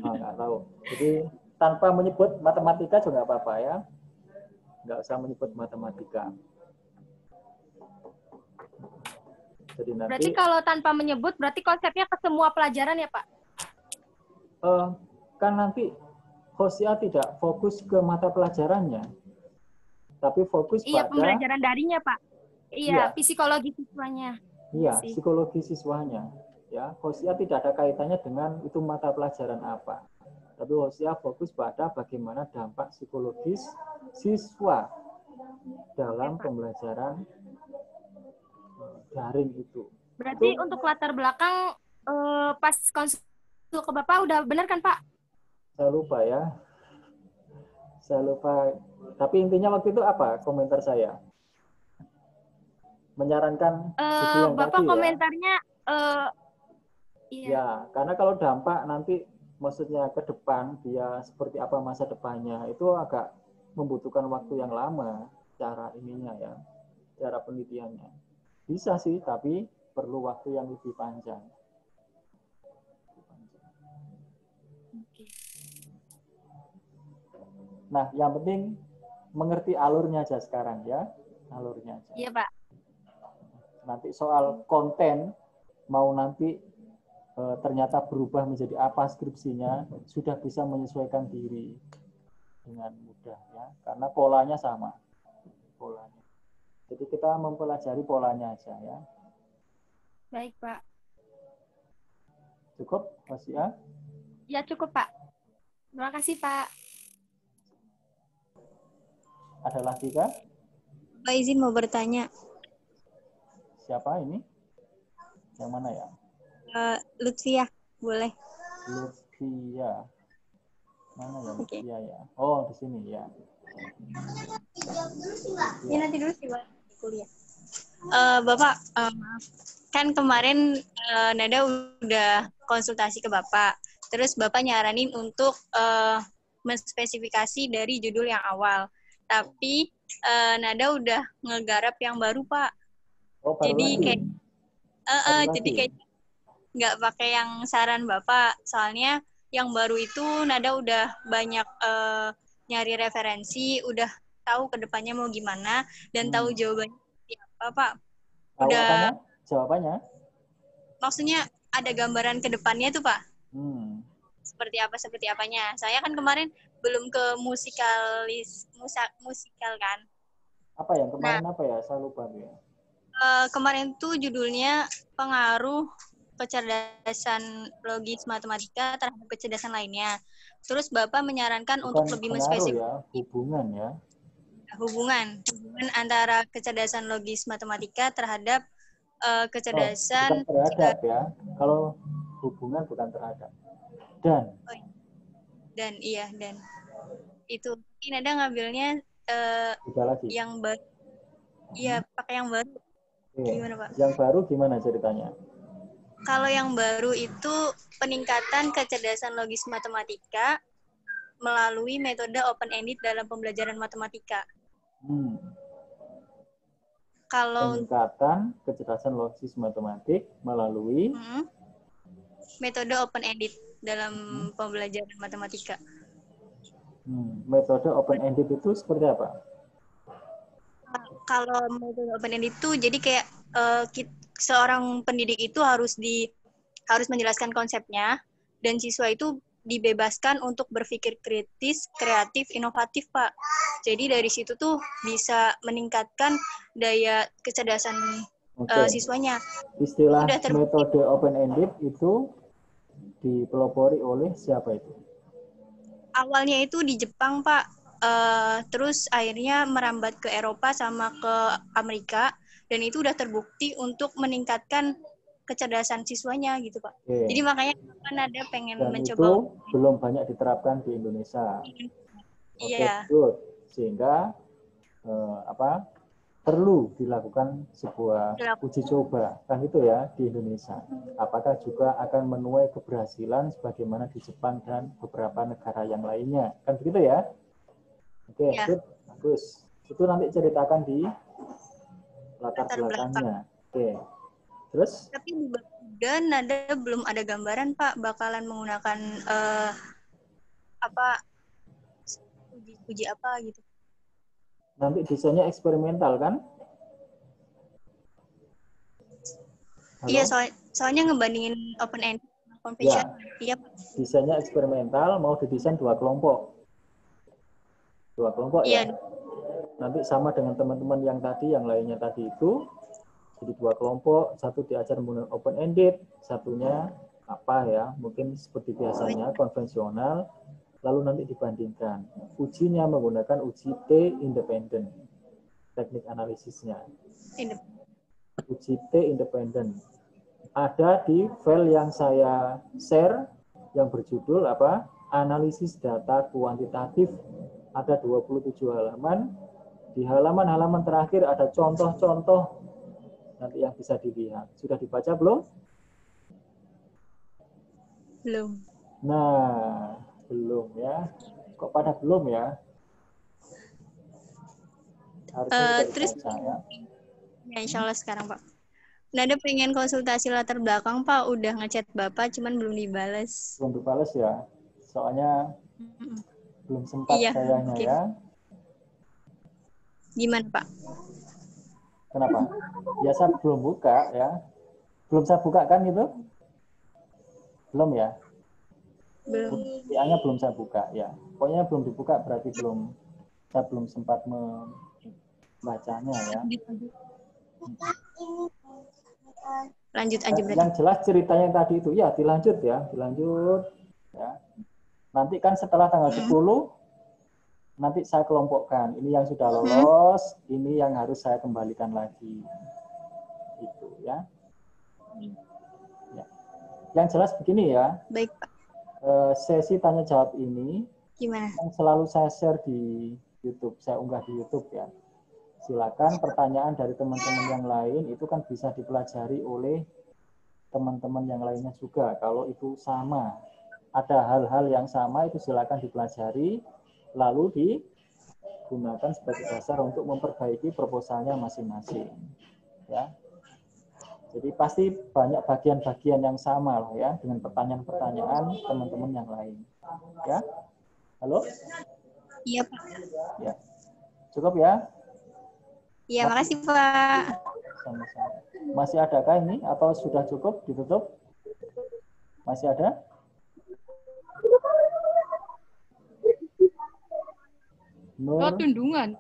Oh, nggak tahu. Jadi tanpa menyebut matematika juga nggak apa-apa ya. Nggak usah menyebut matematika. Jadi nanti, berarti kalau tanpa menyebut, berarti konsepnya ke semua pelajaran ya, Pak? Kan nanti Khosia tidak fokus ke mata pelajarannya, tapi fokus pada pembelajaran daringnya, Pak. Iya, psikologi siswanya. Iya, psikologi siswanya. Ya, Khosia tidak ada kaitannya dengan itu mata pelajaran apa. Tapi Khosia fokus pada bagaimana dampak psikologis siswa dalam pembelajaran daring itu. Berarti untuk latar belakang pas konsul ke Bapak udah benar kan, Pak? Saya lupa ya. Saya lupa. Tapi intinya waktu itu apa komentar saya? Menyarankan yang Bapak tadi, komentarnya iya. Ya, karena kalau dampak nanti maksudnya ke depan dia seperti apa masa depannya itu agak membutuhkan waktu yang lama cara ininya ya. Cara penelitiannya. Bisa sih, tapi perlu waktu yang lebih panjang. Nah, yang penting mengerti alurnya aja sekarang ya. Alurnya aja. Iya, Pak. Nanti soal konten, mau nanti ternyata berubah menjadi apa skripsinya, sudah bisa menyesuaikan diri dengan mudah ya. Karena polanya sama. Polanya. Jadi kita mempelajari polanya aja ya. Baik, Pak. Cukup, Khosia? Ya, cukup, Pak. Terima kasih, Pak. Ada lagi kah? Pak, izin mau bertanya. Siapa ini? Yang mana ya? Lutfia, boleh. Lutfia. Mana ya Lutfia ya? Oh, di sini ya. Ya nanti dulu sih, Pak. Kuliah. Bapak, kan kemarin Nada udah konsultasi ke Bapak. Terus Bapak nyaranin untuk menspesifikasi dari judul yang awal. Tapi Nada udah ngegarap yang baru, Pak. Oh, baru jadi lagi. Kayak nggak pakai yang saran Bapak. Soalnya yang baru itu Nada udah banyak nyari referensi, udah tahu ke depannya mau gimana dan tahu jawabannya seperti apa, Pak. Udah jawabannya? Maksudnya ada gambaran ke depannya tuh, Pak. Seperti apanya. Saya kan kemarin belum ke musikal kan. Apa yang kemarin apa ya? Saya lupa ya. Kemarin tuh judulnya pengaruh kecerdasan logis matematika terhadap kecerdasan lainnya. Terus Bapak menyarankan untuk lebih menspesifikasi ya, hubungan ya. Hubungan antara kecerdasan logis matematika terhadap kecerdasan bukan terhadap ya. Kalau hubungan bukan terhadap. Dan Dan itu Nada ngambilnya yang baru. Iya, pakai yang baru. Gimana, Pak? Yang baru gimana ceritanya? Kalau yang baru itu peningkatan kecerdasan logis matematika melalui metode open-ended dalam pembelajaran matematika. Kalau peningkatan kecerdasan logis matematik melalui metode open-ended dalam pembelajaran matematika. Metode open-ended itu seperti apa? Kalau metode open-ended itu jadi kayak seorang pendidik itu harus menjelaskan konsepnya dan siswa itu dibebaskan untuk berpikir kritis, kreatif, inovatif, Pak. Jadi dari situ tuh bisa meningkatkan daya kecerdasan siswanya. Istilah metode open-ended itu dipelopori oleh siapa itu? Awalnya itu di Jepang, Pak. Terus akhirnya merambat ke Eropa sama ke Amerika. Dan itu udah terbukti untuk meningkatkan kecerdasan siswanya gitu, Pak. Jadi makanya kan ada pengen dan mencoba. Itu belum banyak diterapkan di Indonesia. Iya. Good. Sehingga perlu dilakukan sebuah uji coba kan itu ya di Indonesia. Apakah juga akan menuai keberhasilan sebagaimana di Jepang dan beberapa negara yang lainnya kan begitu ya? Oke, good, bagus. Itu nanti ceritakan di latar belakangnya. Oke. Terus? Tapi dan Nada belum ada gambaran, Pak, bakalan menggunakan uji apa gitu. Nanti desainnya eksperimental kan? Halo? Iya, soalnya ngebandingin open end convention. Iya. Desainnya eksperimental, mau didesain 2 kelompok. 2 kelompok ya? Nanti sama dengan teman-teman yang tadi, yang lainnya tadi itu. Jadi 2 kelompok, satu diajar menggunakan open-ended, satunya apa ya, mungkin seperti biasanya, konvensional, lalu nanti dibandingkan. Ujinya menggunakan uji T independen, teknik analisisnya. Uji T independen. Ada di file yang saya share, yang berjudul apa? Analisis data kuantitatif. Ada 27 halaman. Di halaman-halaman terakhir ada contoh-contoh nanti yang bisa dilihat. Sudah dibaca belum? Belum. Nah, belum ya. Kok pada belum ya? Harusnya terus dibaca, ya. Insya Allah sekarang, Pak. Nada pengen konsultasi latar belakang, Pak. Udah ngechat Bapak, cuman belum dibalas. Belum dibalas ya? Soalnya belum sempat kayaknya ya. Gimana, Pak? Kenapa? Ya saya belum buka ya. Belum saya buka kan itu? Belum ya? Belum. WA-nya belum saya buka ya. Pokoknya belum dibuka berarti saya belum sempat membacanya ya. Lanjut aja berarti. Yang jelas ceritanya tadi itu ya dilanjut ya. Nanti kan setelah tanggal 10 nanti saya kelompokkan. Ini yang sudah lolos, ini yang harus saya kembalikan lagi. Itu ya. Yang jelas begini ya. Baik, Pak. Sesi tanya jawab ini gimana? Yang selalu saya share di YouTube, saya unggah di YouTube ya. Silakan pertanyaan dari teman-teman yang lain itu kan bisa dipelajari oleh teman-teman yang lainnya juga. Kalau itu sama, ada hal-hal yang sama itu silakan dipelajari, lalu digunakan sebagai dasar untuk memperbaiki proposalnya masing-masing. Ya. Jadi pasti banyak bagian-bagian yang sama lah ya dengan pertanyaan-pertanyaan teman-teman yang lain. Ya. Halo? Iya, Pak. Ya. Cukup ya? Iya, makasih, Pak. Sama-sama. Masih adakah ini atau sudah cukup ditutup? Masih ada? Nur, tundungan.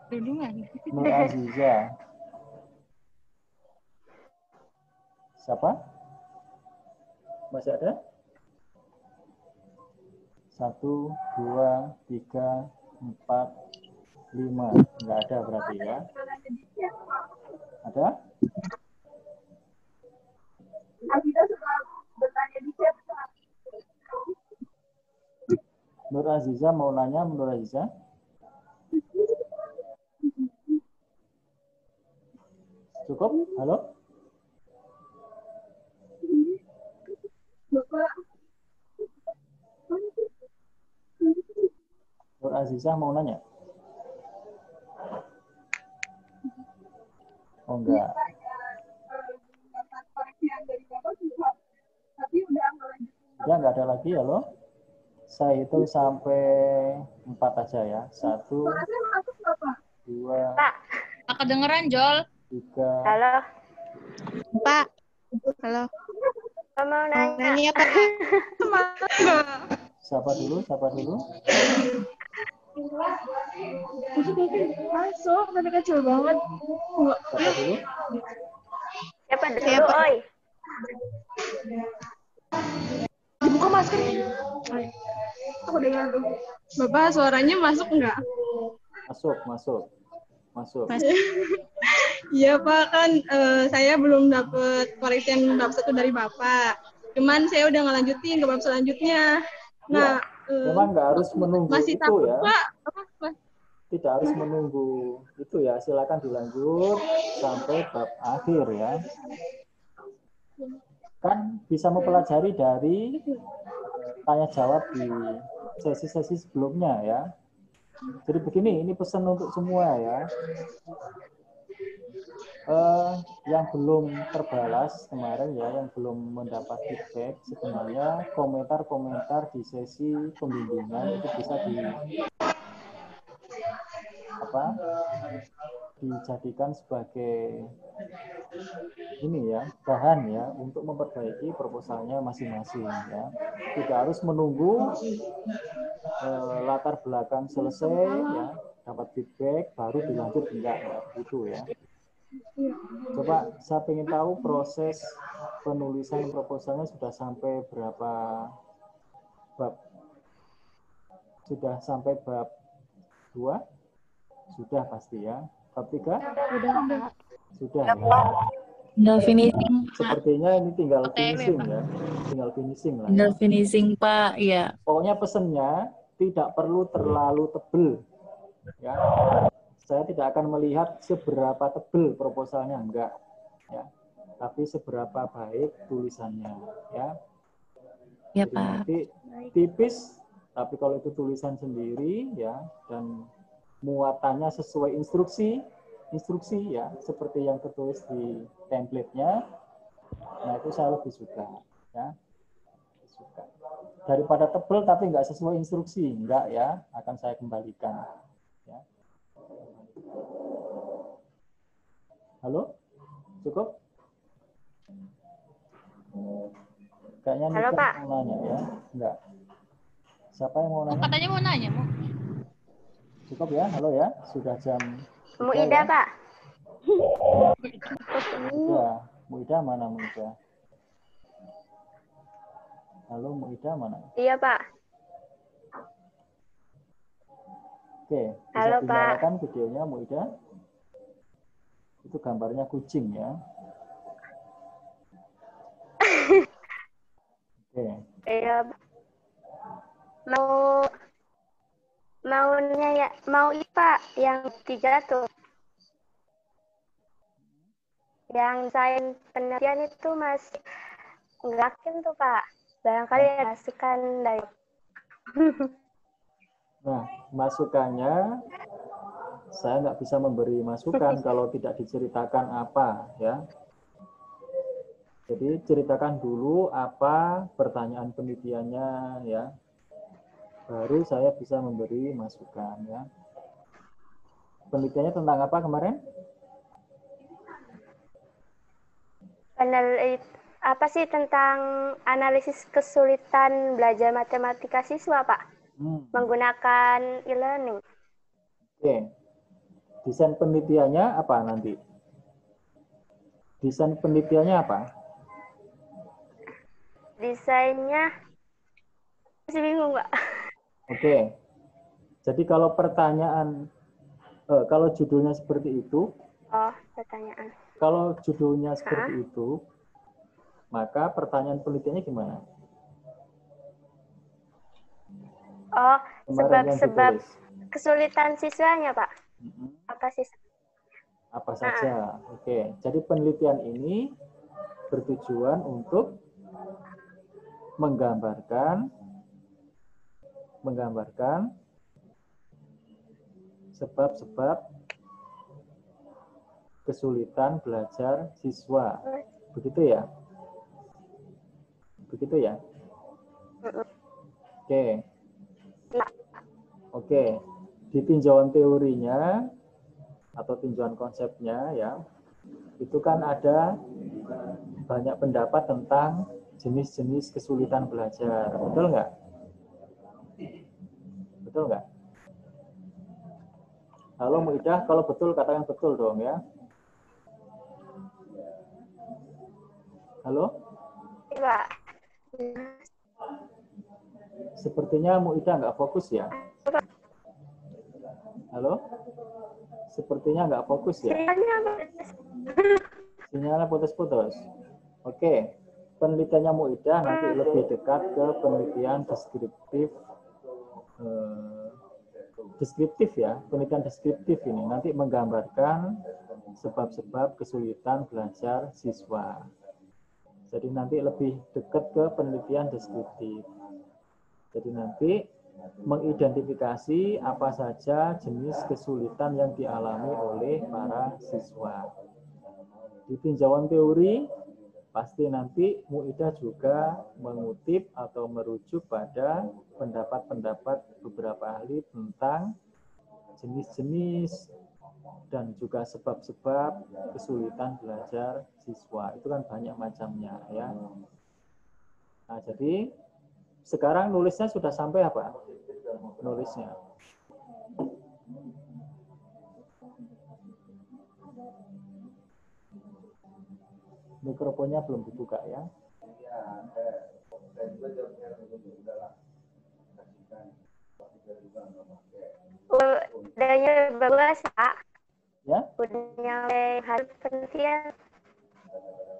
Nur Aziza. Siapa? Masih ada? 1, 2, 3, 4, 5. Enggak ada berarti ya. Ada? Nur Aziza mau nanya, Nur Aziza? Cukup? Halo? Nur Aziza mau nanya? Oh enggak. Udah enggak ada lagi, halo? Saya hitung sampai 4 aja ya. 1, 2, Pak, kedengeran, Jol. 3. Halo. Pak. Halo. Mau nanya. Nanya Pak. Siapa dulu? Masuk, tapi kecil banget. Siapa dulu? Siapa dulu, oi? Dibuka masker. Aku dengar dulu. Bapak, suaranya masuk nggak? Masuk. Iya Pak, kan saya belum dapat koreksian bab 1 dari Bapak. Cuman saya udah ngelanjutin ke bab selanjutnya. Nah, memang nggak harus menunggu masih itu takut, ya. Pak. Tidak harus menunggu itu ya. Silakan dilanjut sampai bab akhir ya. Kan bisa mempelajari dari tanya jawab di sesi-sesi sebelumnya ya. Jadi begini, ini pesan untuk semua ya. Yang belum terbalas kemarin ya, yang belum mendapat feedback, sebenarnya komentar-komentar di sesi pembimbingan itu bisa dijadikan sebagai ini ya, bahan ya untuk memperbaiki proposalnya masing-masing ya. Tidak harus menunggu latar belakang selesai ya, dapat feedback baru dilanjut, enggak ya, gitu ya. Coba saya ingin tahu proses penulisan proposalnya sudah sampai berapa bab? Sudah sampai bab 2? Sudah pasti ya. Bab 3? Sudah ya. Tinggal finishing, Pak. Sepertinya ini tinggal finishing ya. Tinggal finishing lah. Tinggal finishing, Pak. Iya. Pokoknya pesannya tidak perlu terlalu tebel. Ya. Saya tidak akan melihat seberapa tebel proposalnya, enggak. Ya. Tapi seberapa baik tulisannya. Ya. Ya, jadi Pak. nanti tipis, tapi kalau itu tulisan sendiri ya, dan muatannya sesuai instruksi ya, seperti yang tertulis di template-nya, nah itu saya lebih suka ya. Daripada tebel tapi nggak sesuai instruksi, enggak ya, akan saya kembalikan ya. Halo, cukup? Kayaknya Halo, Pak. Mau nanya ya, enggak? Siapa yang mau nanya? Katanya mau nanya, Mu. Cukup ya, halo ya, sudah jam. Mu Ida, ya? Pak. Mu Ida mana Mu Ida? Halo, Mu Ida mana? Iya, Pak. Oke, bisa halo, dinyalakan videonya Mu Ida? Itu gambarnya kucing ya. Oke. Iya. Mau IPA yang 3 tuh. Yang sains penelitian itu masih nggak yakin tuh Pak. Barangkali ada masukan dari. Nah, masukannya saya nggak bisa memberi masukan kalau tidak diceritakan apa ya. Jadi ceritakan dulu apa pertanyaan penelitiannya ya. Baru saya bisa memberi masukan ya. Penelitiannya tentang apa kemarin? Apa sih tentang analisis kesulitan belajar matematika siswa, Pak? Menggunakan e-learning. Oke. Desain penelitiannya apa nanti? Desain penelitiannya apa? Desainnya masih bingung, Pak. Oke. Jadi kalau pertanyaan, kalau judulnya seperti itu. Oh, pertanyaan. Kalau judulnya seperti itu, maka pertanyaan penelitiannya gimana? Oh, sebab-sebab kesulitan siswanya, Pak. Apa sih? Apa saja. Oke. Jadi penelitian ini bertujuan untuk menggambarkan sebab-sebab kesulitan belajar siswa. Begitu ya? Begitu ya? Oke. Oke. Di tinjauan teorinya atau tinjauan konsepnya ya, itu kan ada banyak pendapat tentang jenis-jenis kesulitan belajar. Betul nggak? Betul nggak? Halo Muidah, kalau betul katakan betul dong ya. Halo? Iya. Sepertinya Muidah nggak fokus ya. Halo? Sepertinya nggak fokus ya. Sinyalnya putus-putus. Oke. Penelitiannya Muidah nanti lebih dekat ke penelitian deskriptif ya. Penelitian deskriptif ini nanti menggambarkan sebab-sebab kesulitan belajar siswa. Jadi nanti lebih dekat ke penelitian deskriptif. Jadi nanti mengidentifikasi apa saja jenis kesulitan yang dialami oleh para siswa. Di tinjauan teori, pasti nanti Muidah juga mengutip atau merujuk pada pendapat-pendapat beberapa ahli tentang jenis-jenis dan juga sebab-sebab kesulitan belajar siswa. Itu kan banyak macamnya ya. Nah, jadi sekarang nulisnya sudah sampai apa? Nulisnya. Mikrofonnya belum dibuka ya. Udahnya bagus, Pak. Ya? Udah nyampe hasil penelitian.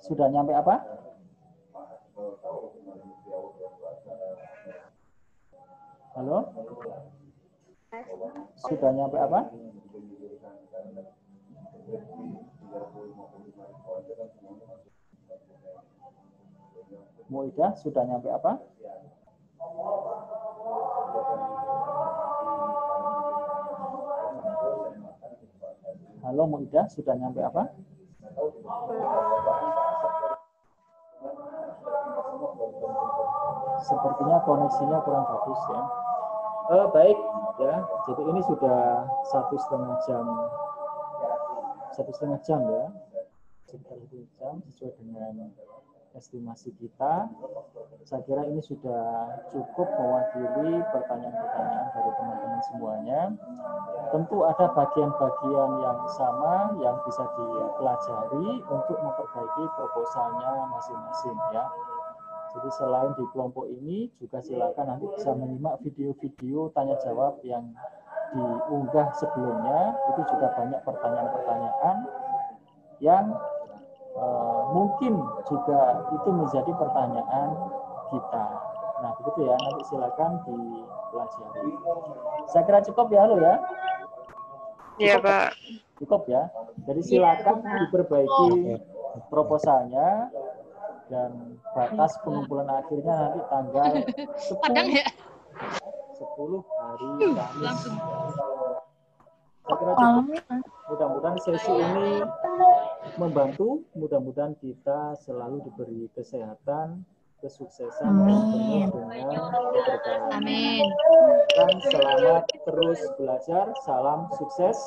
Sudah nyampe apa? Halo? Sudah nyampe apa? Muidah sudah nyampe apa? Halo Muidah sudah nyampe apa? Sepertinya koneksinya kurang bagus ya. Baik ya. Jadi ini sudah 1,5 jam. 1,5 jam ya. Sekitar 1 jam sesuai dengan estimasi kita. Saya kira ini sudah cukup mewakili pertanyaan-pertanyaan dari teman-teman semuanya. Tentu ada bagian-bagian yang sama yang bisa dipelajari untuk memperbaiki proposalnya masing-masing ya. Jadi selain di kelompok ini juga silakan nanti bisa menyimak video-video tanya jawab yang diunggah sebelumnya. Itu juga banyak pertanyaan-pertanyaan yang mungkin juga itu menjadi pertanyaan kita. Nah, begitu ya. Nanti silakan dipelajari. Saya kira cukup ya, halo ya. Iya, Pak. Cukup ya. Jadi silakan diperbaiki proposalnya dan batas pengumpulan akhirnya nanti tanggal 10 hari Kamis. Saya kira cukup. Mudah-mudahan sesi ini membantu, mudah-mudahan kita selalu diberi kesehatan, kesuksesan, dan penuh dengan keberkahan. Amin. Dan selamat terus belajar, salam sukses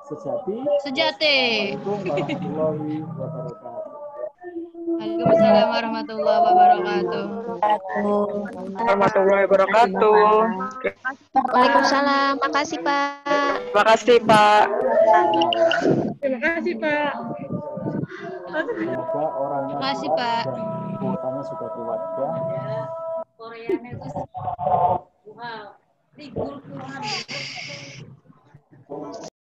sejati. Assalamualaikum warahmatullahi wabarakatuh. Waalaikumsalam warahmatullahi wabarakatuh. Warahmatullahi wabarakatuh. Waalaikumsalam. Makasih, Pak. Makasih, Pak. Terima kasih, Pak. Semoga orangnya Makasih, kuat Pak. dan kuotanya sudah kuat ya. Koreanya itu wow.